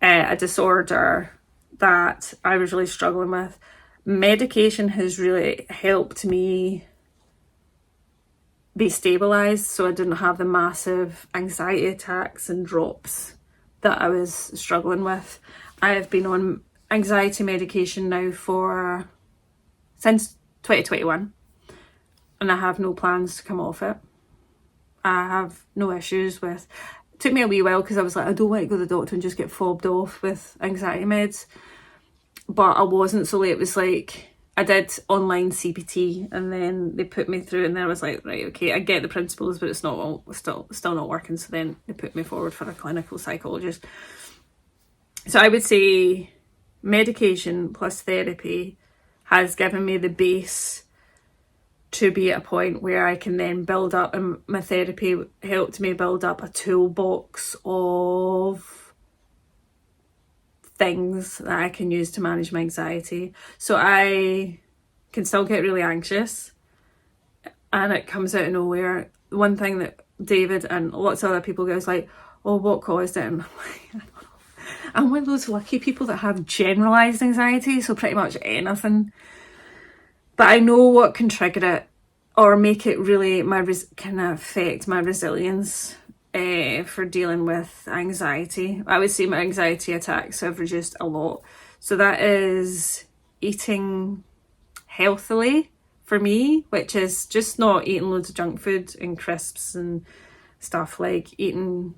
[SPEAKER 1] a disorder that I was really struggling with. Medication has really helped me be stabilised, so I didn't have the massive anxiety attacks and drops that I was struggling with. I have been on anxiety medication now since 2021, and I have no plans to come off it. I have no issues with. It took me a wee while because I was like, I don't want to go to the doctor and just get fobbed off with anxiety meds, but I wasn't. So it was like, I did online CBT, and then they put me through, and then I was like, right, okay, I get the principles, but it's not still not working. So then they put me forward for a clinical psychologist. So I would say medication plus therapy has given me the base to be at a point where I can then build up, and my therapy helped me build up a toolbox of things that I can use to manage my anxiety. So I can still get really anxious, and it comes out of nowhere. One thing that David and lots of other people go is like, oh, what caused it? And I'm like, I don't know. I'm one of those lucky people that have generalised anxiety, so pretty much anything. But I know what can trigger it or make it really can affect my resilience for dealing with anxiety. I would say my anxiety attacks have reduced a lot. So that is eating healthily for me, which is just not eating loads of junk food and crisps and stuff, like eating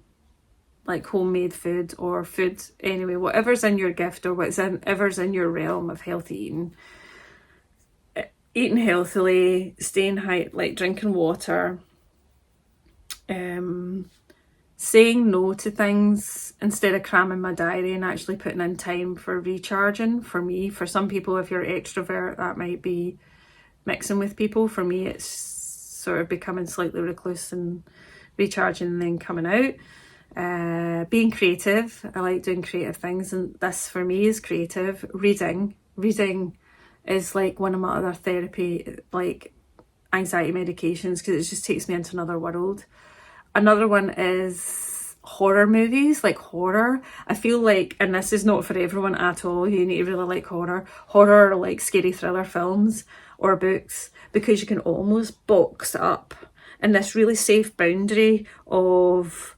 [SPEAKER 1] like homemade food or food anyway, whatever's in your gift or whatever's in your realm of healthy eating. Eating healthily, staying high, like drinking water, saying no to things instead of cramming my diary, and actually putting in time for recharging. For me, for some people, if you're extrovert, that might be mixing with people. For me, it's sort of becoming slightly recluse and recharging and then coming out. Being creative. I like doing creative things, and this for me is creative. Reading is like one of my other therapy, like anxiety medications, because it just takes me into another world. Another one is horror movies, like horror. I feel like, and this is not for everyone at all, you need to really like horror. Horror or like scary thriller films or books, because you can almost box up in this really safe boundary of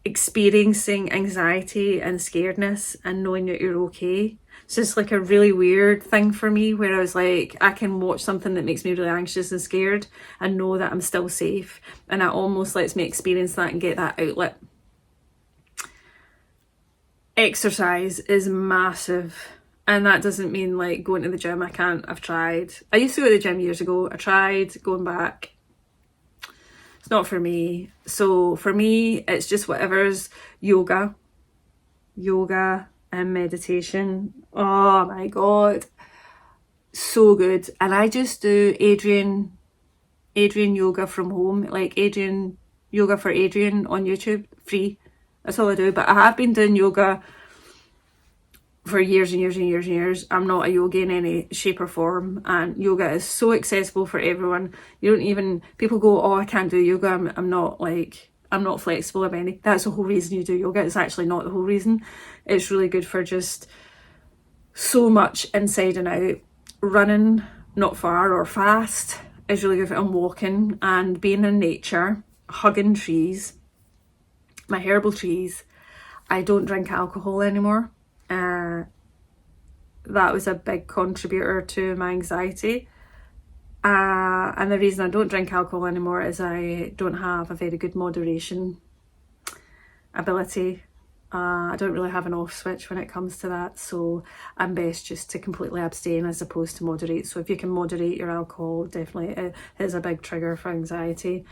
[SPEAKER 1] experiencing anxiety and scaredness and knowing that you're okay. So it's like a really weird thing for me, where I was like, I can watch something that makes me really anxious and scared and know that I'm still safe, and it almost lets me experience that and get that outlet. Exercise is massive, and that doesn't mean like going to the gym. I've tried. I used to go to the gym years ago. I tried going back. It's not for me. So for me, it's just whatever's yoga and meditation. Oh my god, so good. And I just do Adrian yoga from home, like Adrian yoga for Adrian on YouTube, free. That's all I do. But I have been doing yoga for years and years and years and years. I'm not a yogi in any shape or form, and yoga is so accessible for everyone. People go, oh, I can't do yoga. I'm not like, I'm not flexible about any. That's the whole reason you do yoga. It's actually not the whole reason. It's really good for just so much inside and out. Running, not far or fast, is really good for walking and being in nature, hugging trees, my herbal trees. I don't drink alcohol anymore. That was a big contributor to my anxiety. And the reason I don't drink alcohol anymore is I don't have a very good moderation ability. I don't really have an off switch when it comes to that, so I'm best just to completely abstain as opposed to moderate. So if you can moderate your alcohol, definitely it is a big trigger for anxiety.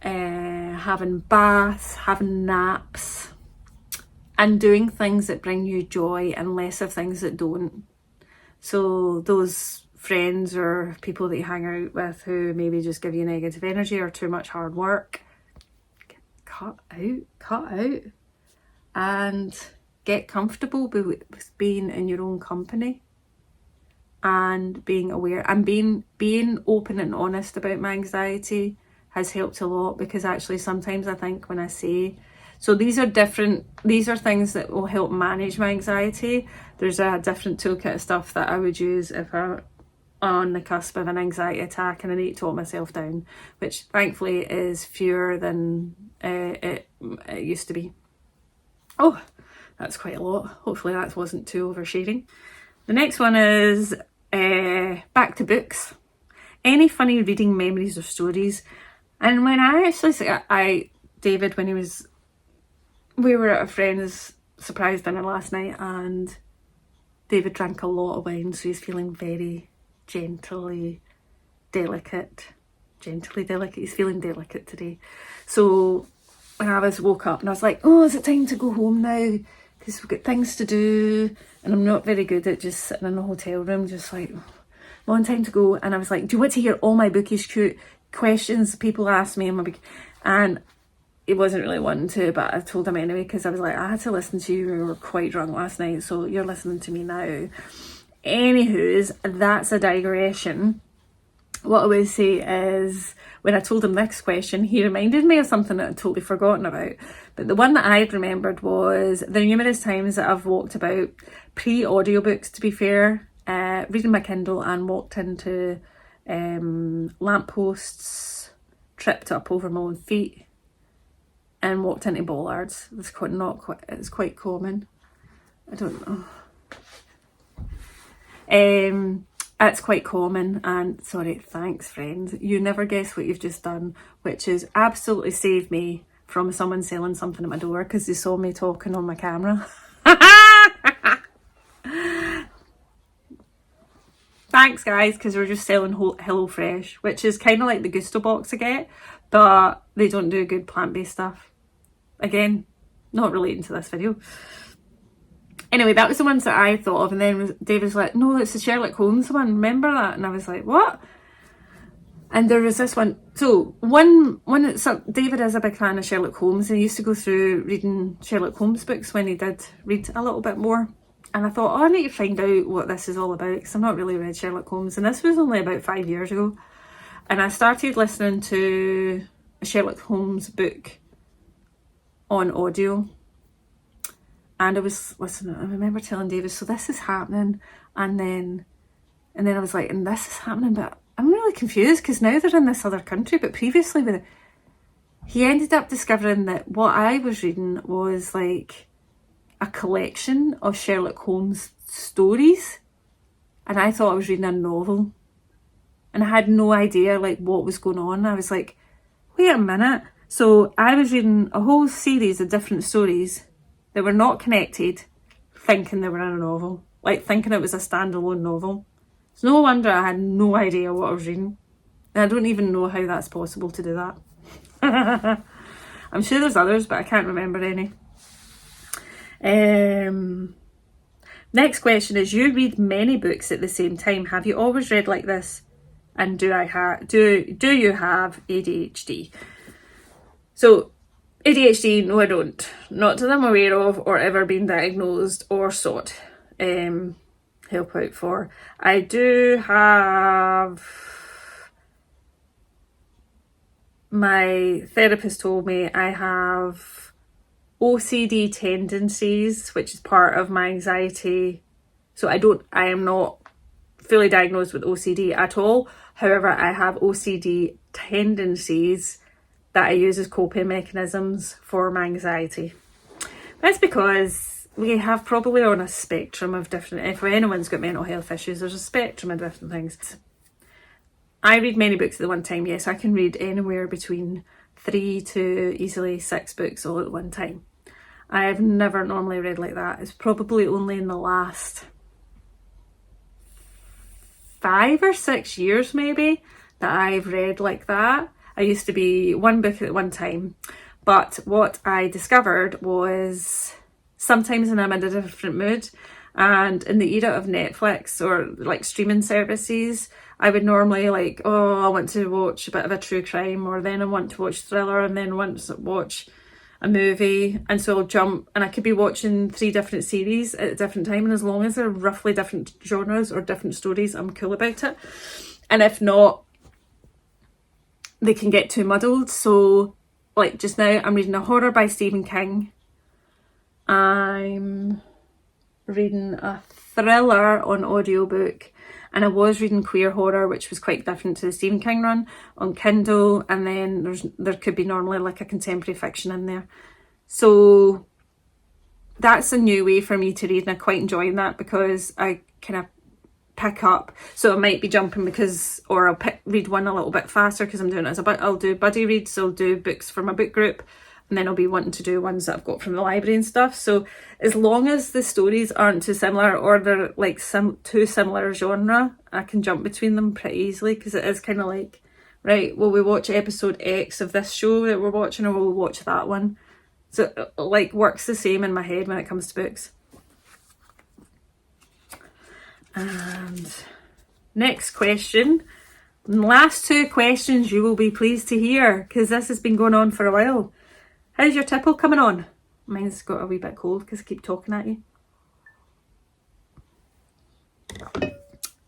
[SPEAKER 1] Having baths, having naps, and doing things that bring you joy and less of things that don't. So those friends or people that you hang out with who maybe just give you negative energy or too much hard work, cut out and get comfortable with being in your own company and being aware and being open and honest about my anxiety has helped a lot, because actually sometimes I think when I say, so these are things that will help manage my anxiety. There's a different toolkit of stuff that I would use if I'm on the cusp of an anxiety attack and I need to talk myself down, which thankfully is fewer than it used to be. Oh, that's quite a lot. Hopefully that wasn't too oversharing. The next one is back to books. Any funny reading memories or stories? And when I actually, David, when we were at a friend's surprise dinner last night, and David drank a lot of wine, so he's feeling very gently delicate. He's feeling delicate today. So when I woke up and I was like, oh, is it time to go home now? Because we've got things to do. And I'm not very good at just sitting in a hotel room, just like, long time to go. And I was like, do you want to hear all my bookish cute questions people ask me? And he wasn't really wanting to, but I told him anyway, because I was like, I had to listen to you. We were quite drunk last night, so you're listening to me now. Anywho's, that's a digression. What I would say is, when I told him this question, he reminded me of something that I'd totally forgotten about. But the one that I'd remembered was the numerous times that I've walked about, pre-audiobooks to be fair, reading my Kindle and walked into lampposts, tripped up over my own feet, and walked into bollards. It's quite common. I don't know. It's quite common, and sorry, thanks friends. You never guess what you've just done, which is absolutely saved me from someone selling something at my door because they saw me talking on my camera. Thanks guys, because we're just selling HelloFresh, which is kind of like the Gusto box I get, but they don't do good plant-based stuff. Again, not relating to this video. Anyway, that was the ones that I thought of, and then David was like, no, it's the Sherlock Holmes one, remember that? And I was like, what? And there was this one. So David is a big fan of Sherlock Holmes, and he used to go through reading Sherlock Holmes books when he did read a little bit more. And I thought, oh, I need to find out what this is all about, because I've not really read Sherlock Holmes, and this was only about 5 years ago. And I started listening to a Sherlock Holmes book on audio. And I was listening, I remember telling David, so this is happening, and then I was like, and this is happening, but I'm really confused because now they're in this other country, but previously he ended up discovering that what I was reading was like a collection of Sherlock Holmes stories, and I thought I was reading a novel, and I had no idea like what was going on. I was like, wait a minute. So I was reading a whole series of different stories that were not connected, thinking they were in a novel, like thinking it was a standalone novel. It's no wonder I had no idea what I was reading. And I don't even know how that's possible to do that. I'm sure there's others, but I can't remember any. Next question is, you read many books at the same time. Have you always read like this? And do you have ADHD? So ADHD, no I don't. Not that I'm aware of or ever been diagnosed or sought help out for. I do have my therapist told me I have OCD tendencies, which is part of my anxiety. So I am not fully diagnosed with OCD at all. However, I have OCD tendencies that I use as coping mechanisms for my anxiety. That's because we have probably on a spectrum of different, if anyone's got mental health issues, there's a spectrum of different things. I read many books at the one time. Yes, I can read anywhere between 3 to easily 6 books all at one time. I have never normally read like that. It's probably only in the last 5 or 6 years maybe that I've read like that. I used to be one book at one time, but what I discovered was sometimes when I'm in a different mood, and in the era of Netflix or like streaming services, I would normally like, oh, I want to watch a bit of a true crime, or then I want to watch thriller, and then want to watch a movie, and so I'll jump, and I could be watching 3 different series at a different time, and as long as they're roughly different genres or different stories, I'm cool about it. And if not, they can get too muddled. So like just now I'm reading a horror by Stephen King, I'm reading a thriller on audiobook, and I was reading queer horror, which was quite different to the Stephen King run, on Kindle, and then there could be normally like a contemporary fiction in there. So that's a new way for me to read, and I'm quite enjoying that because I kind of pick up. So I might be jumping or I'll read one a little bit faster because I'm doing it as I'll do buddy reads, so I'll do books for my book group, and then I'll be wanting to do ones that I've got from the library and stuff. So as long as the stories aren't too similar, or they're like too similar genre, I can jump between them pretty easily, because it is kind of like, right, will we watch episode X of this show that we're watching, or will we watch that one? So it like works the same in my head when it comes to books. And next question, and last 2 questions you will be pleased to hear, because this has been going on for a while. How's your tipple coming on? Mine's got a wee bit cold because I keep talking at you.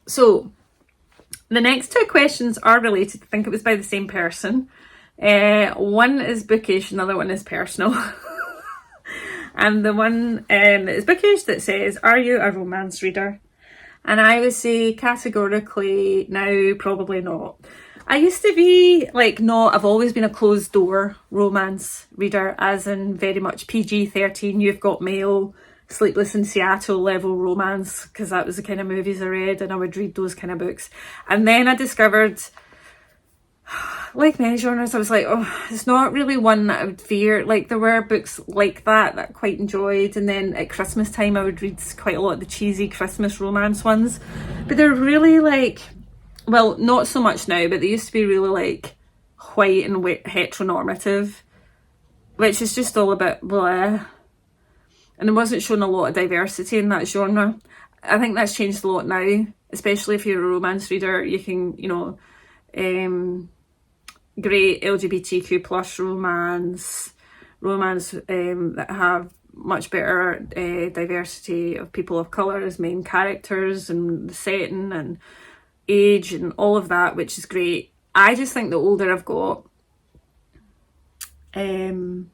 [SPEAKER 1] So the next 2 questions are related. I think it was by the same person. One is bookish, another one is personal. And the one that is bookish that says, are you a romance reader? And I would say categorically now, probably not. I used to be like, no, I've always been a closed door romance reader, as in very much PG-13, You've Got Mail, Sleepless in Seattle level romance, because that was the kind of movies I read, and I would read those kind of books. And then I discovered, like many genres, I was like, oh, it's not really one that I would fear. Like there were books like that I quite enjoyed, and then at Christmas time I would read quite a lot of the cheesy Christmas romance ones, but they're really like, well, not so much now, but they used to be really like white and heteronormative, which is just all a bit blah. And there wasn't shown a lot of diversity in that genre. I think that's changed a lot now, especially if you're a romance reader. You can, great LGBTQ plus romance that have much better diversity of people of colour as main characters, and the setting and age and all of that, which is great. I just think the older I've got, and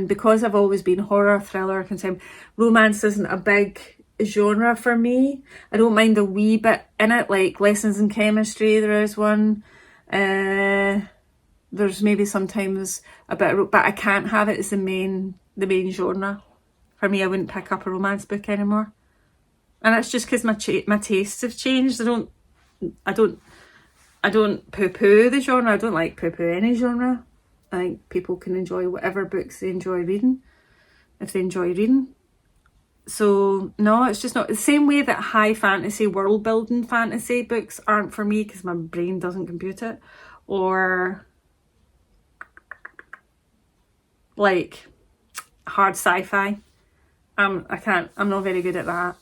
[SPEAKER 1] because I've always been horror, thriller, contemporary, romance isn't a big genre for me. I don't mind a wee bit in it, like Lessons in Chemistry, there is one. There's maybe sometimes a bit of, but I can't have it as the main genre. For me, I wouldn't pick up a romance book anymore. And that's just because my tastes have changed. I don't poo-poo the genre. I don't like poo-poo any genre. I think people can enjoy whatever books they enjoy reading, if they enjoy reading. So no, it's just not the same way that high fantasy, world building fantasy books aren't for me, because my brain doesn't compute it. Or like hard sci-fi. I'm not very good at that.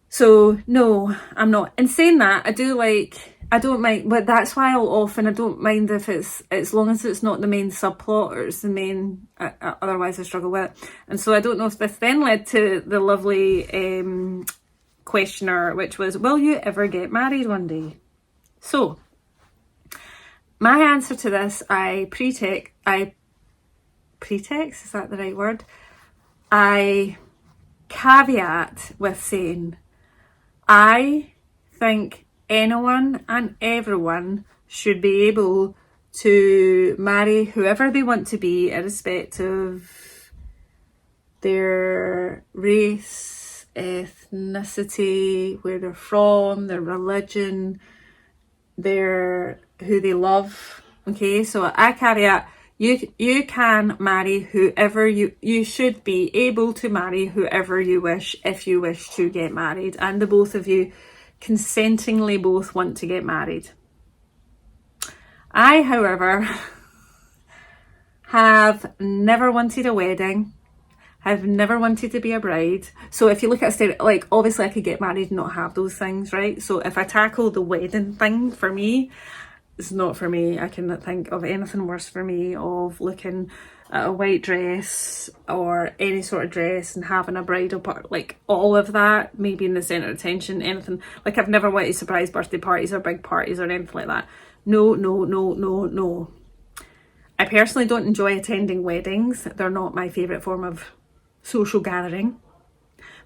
[SPEAKER 1] So no, I'm not. And saying that, I don't mind, but that's why I don't mind if it's, as long as it's not the main subplot or it's the main, otherwise I struggle with it. And so I don't know if this then led to the lovely questioner, which was, will you ever get married one day? So my answer to this, pretext, is that the right word? I caveat with saying, I think anyone and everyone should be able to marry whoever they want to be, irrespective of their race, ethnicity, where they're from, their religion, who they love. Okay, so I caveat, you can marry whoever you should be able to marry whoever you wish, if you wish to get married, and the both of you consentingly both want to get married. I, however, have never wanted a wedding. I've never wanted to be a bride. So if you look at it, like, obviously I could get married and not have those things, right? So if I tackle the wedding thing, for me, it's not for me. I cannot think of anything worse for me of looking at a white dress or any sort of dress and having a bridal part, like all of that, me being the centre of attention, anything. Like, I've never wanted surprise birthday parties or big parties or anything like that. No, no, no, no, no. I personally don't enjoy attending weddings. They're not my favourite form of social gathering,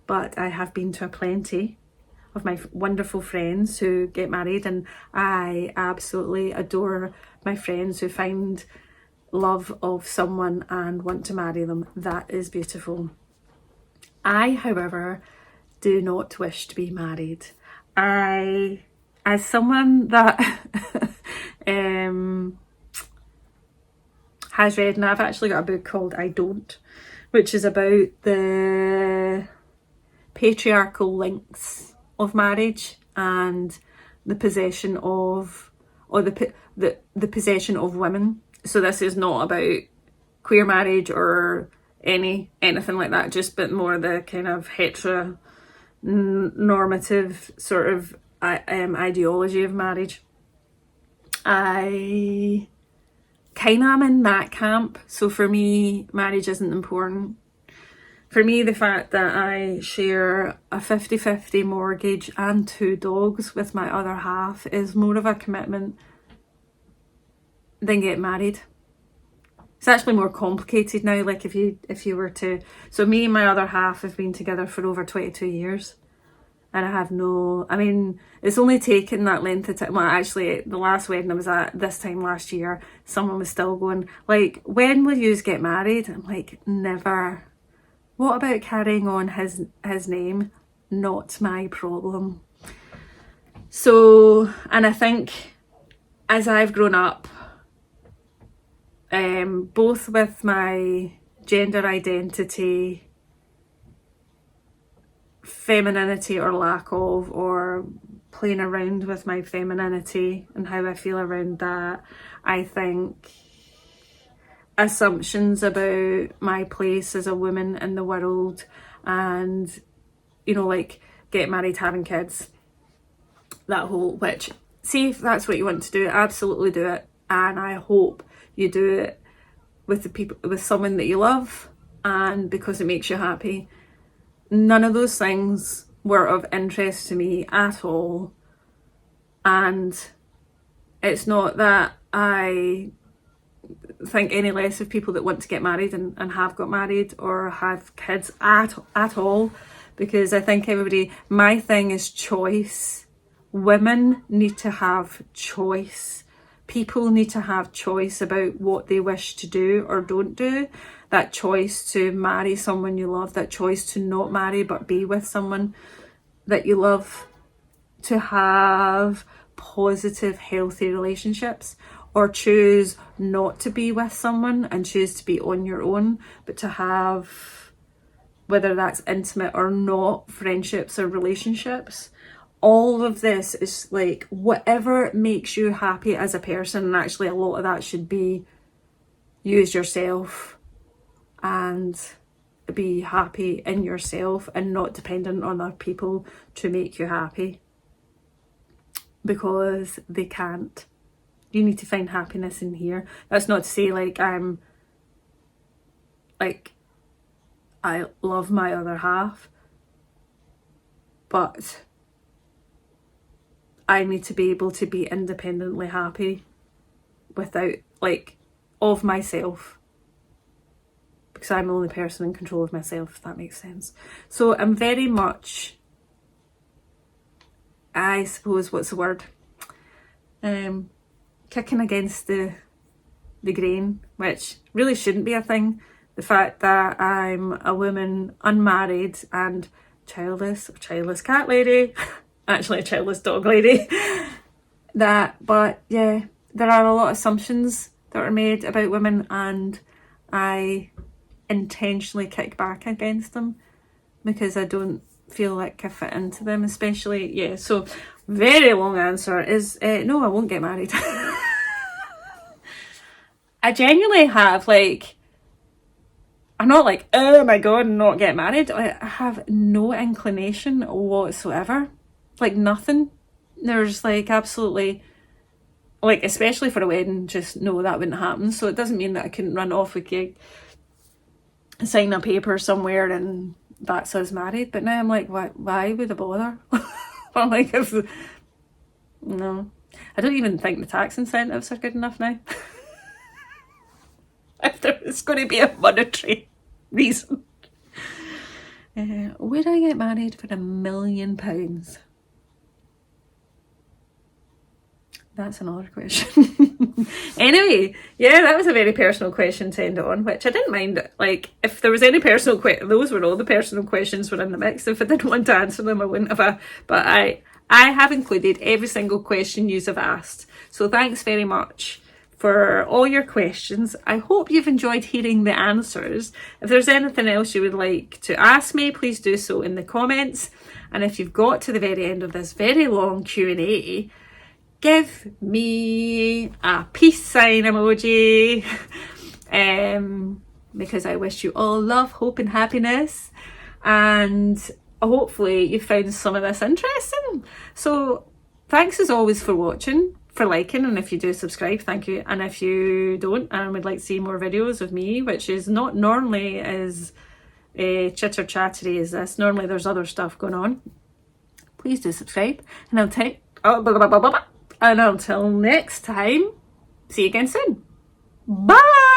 [SPEAKER 1] but I have been to a plenty of my wonderful friends who get married, and I absolutely adore my friends who find love of someone and want to marry them. That is beautiful. I, however, do not wish to be married. As someone that has read, and I've actually got a book called I Don't, which is about the patriarchal links of marriage and the possession of, or the possession of women. So this is not about queer marriage or anything like that, just but more the kind of heteronormative sort of ideology of marriage. I kind of am in that camp. So for me, marriage isn't important. For me, the fact that I share a 50-50 mortgage and 2 dogs with my other half is more of a commitment than get married. It's actually more complicated now. Like, if you were to, so me and my other half have been together for over 22 years. And I have it's only taken that length of time. Well, actually, the last wedding I was at this time last year, someone was still going, like, when will you get married? I'm like, never. What about carrying on his name? Not my problem. So, and I think as I've grown up, both with my gender identity, femininity or lack of, or playing around with my femininity and how I feel around that, I think assumptions about my place as a woman in the world, and like, get married, having kids, that whole, which, see, if that's what you want to do, absolutely do it, and I hope you do it with someone that you love and because it makes you happy. None of those things were of interest to me at all, and it's not that I think any less of people that want to get married and have got married or have kids at all, because I think my thing is choice. Women need to have choice. People need to have choice about what they wish to do or don't do. That choice to marry someone you love, that choice to not marry but be with someone that you love, to have positive, healthy relationships, or choose not to be with someone and choose to be on your own, but to have, whether that's intimate or not, friendships or relationships. All of this is like, whatever makes you happy as a person, and actually a lot of that should be use yourself and be happy in yourself and not dependent on other people to make you happy, because they can't. You need to find happiness in here. That's not to say I love my other half, but I need to be able to be independently happy without, like, of myself. Because I'm the only person in control of myself, if that makes sense. So I'm very much, I suppose, what's the word? Kicking against the grain, which really shouldn't be a thing. The fact that I'm a woman, unmarried and childless cat lady, actually a childless dog lady, but yeah, there are a lot of assumptions that are made about women, and I intentionally kick back against them because I don't feel like I fit into them, especially, yeah. So very long answer is no, I won't get married. I genuinely have, like, I'm not like, oh my god, not get married. I have no inclination whatsoever, like nothing. There's like absolutely, like, especially for a wedding, just no, that wouldn't happen. So it doesn't mean that I couldn't run off with you, sign a paper somewhere and that's us married. But now I'm like, why would I bother? I'm like, no, I don't even think the tax incentives are good enough now. If there was going to be a monetary reason. Would I get married for £1 million? That's another question. Anyway, yeah, that was a very personal question to end it on, which I didn't mind. Like, if there was any personal those were all the personal questions were in the mix. If I didn't want to answer them, I wouldn't have. But I have included every single question you have asked. So thanks very much for all your questions. I hope you've enjoyed hearing the answers. If there's anything else you would like to ask me, please do so in the comments. And if you've got to the very end of this very long Q&A, give me a peace sign emoji, because I wish you all love, hope and happiness, and hopefully you found some of this interesting. So thanks as always for watching, for liking, and if you do subscribe, thank you. And if you don't and would like to see more videos of me, which is not normally as chitter chattery as this, normally there's other stuff going on, please do subscribe, and and until next time, see you again soon. Bye.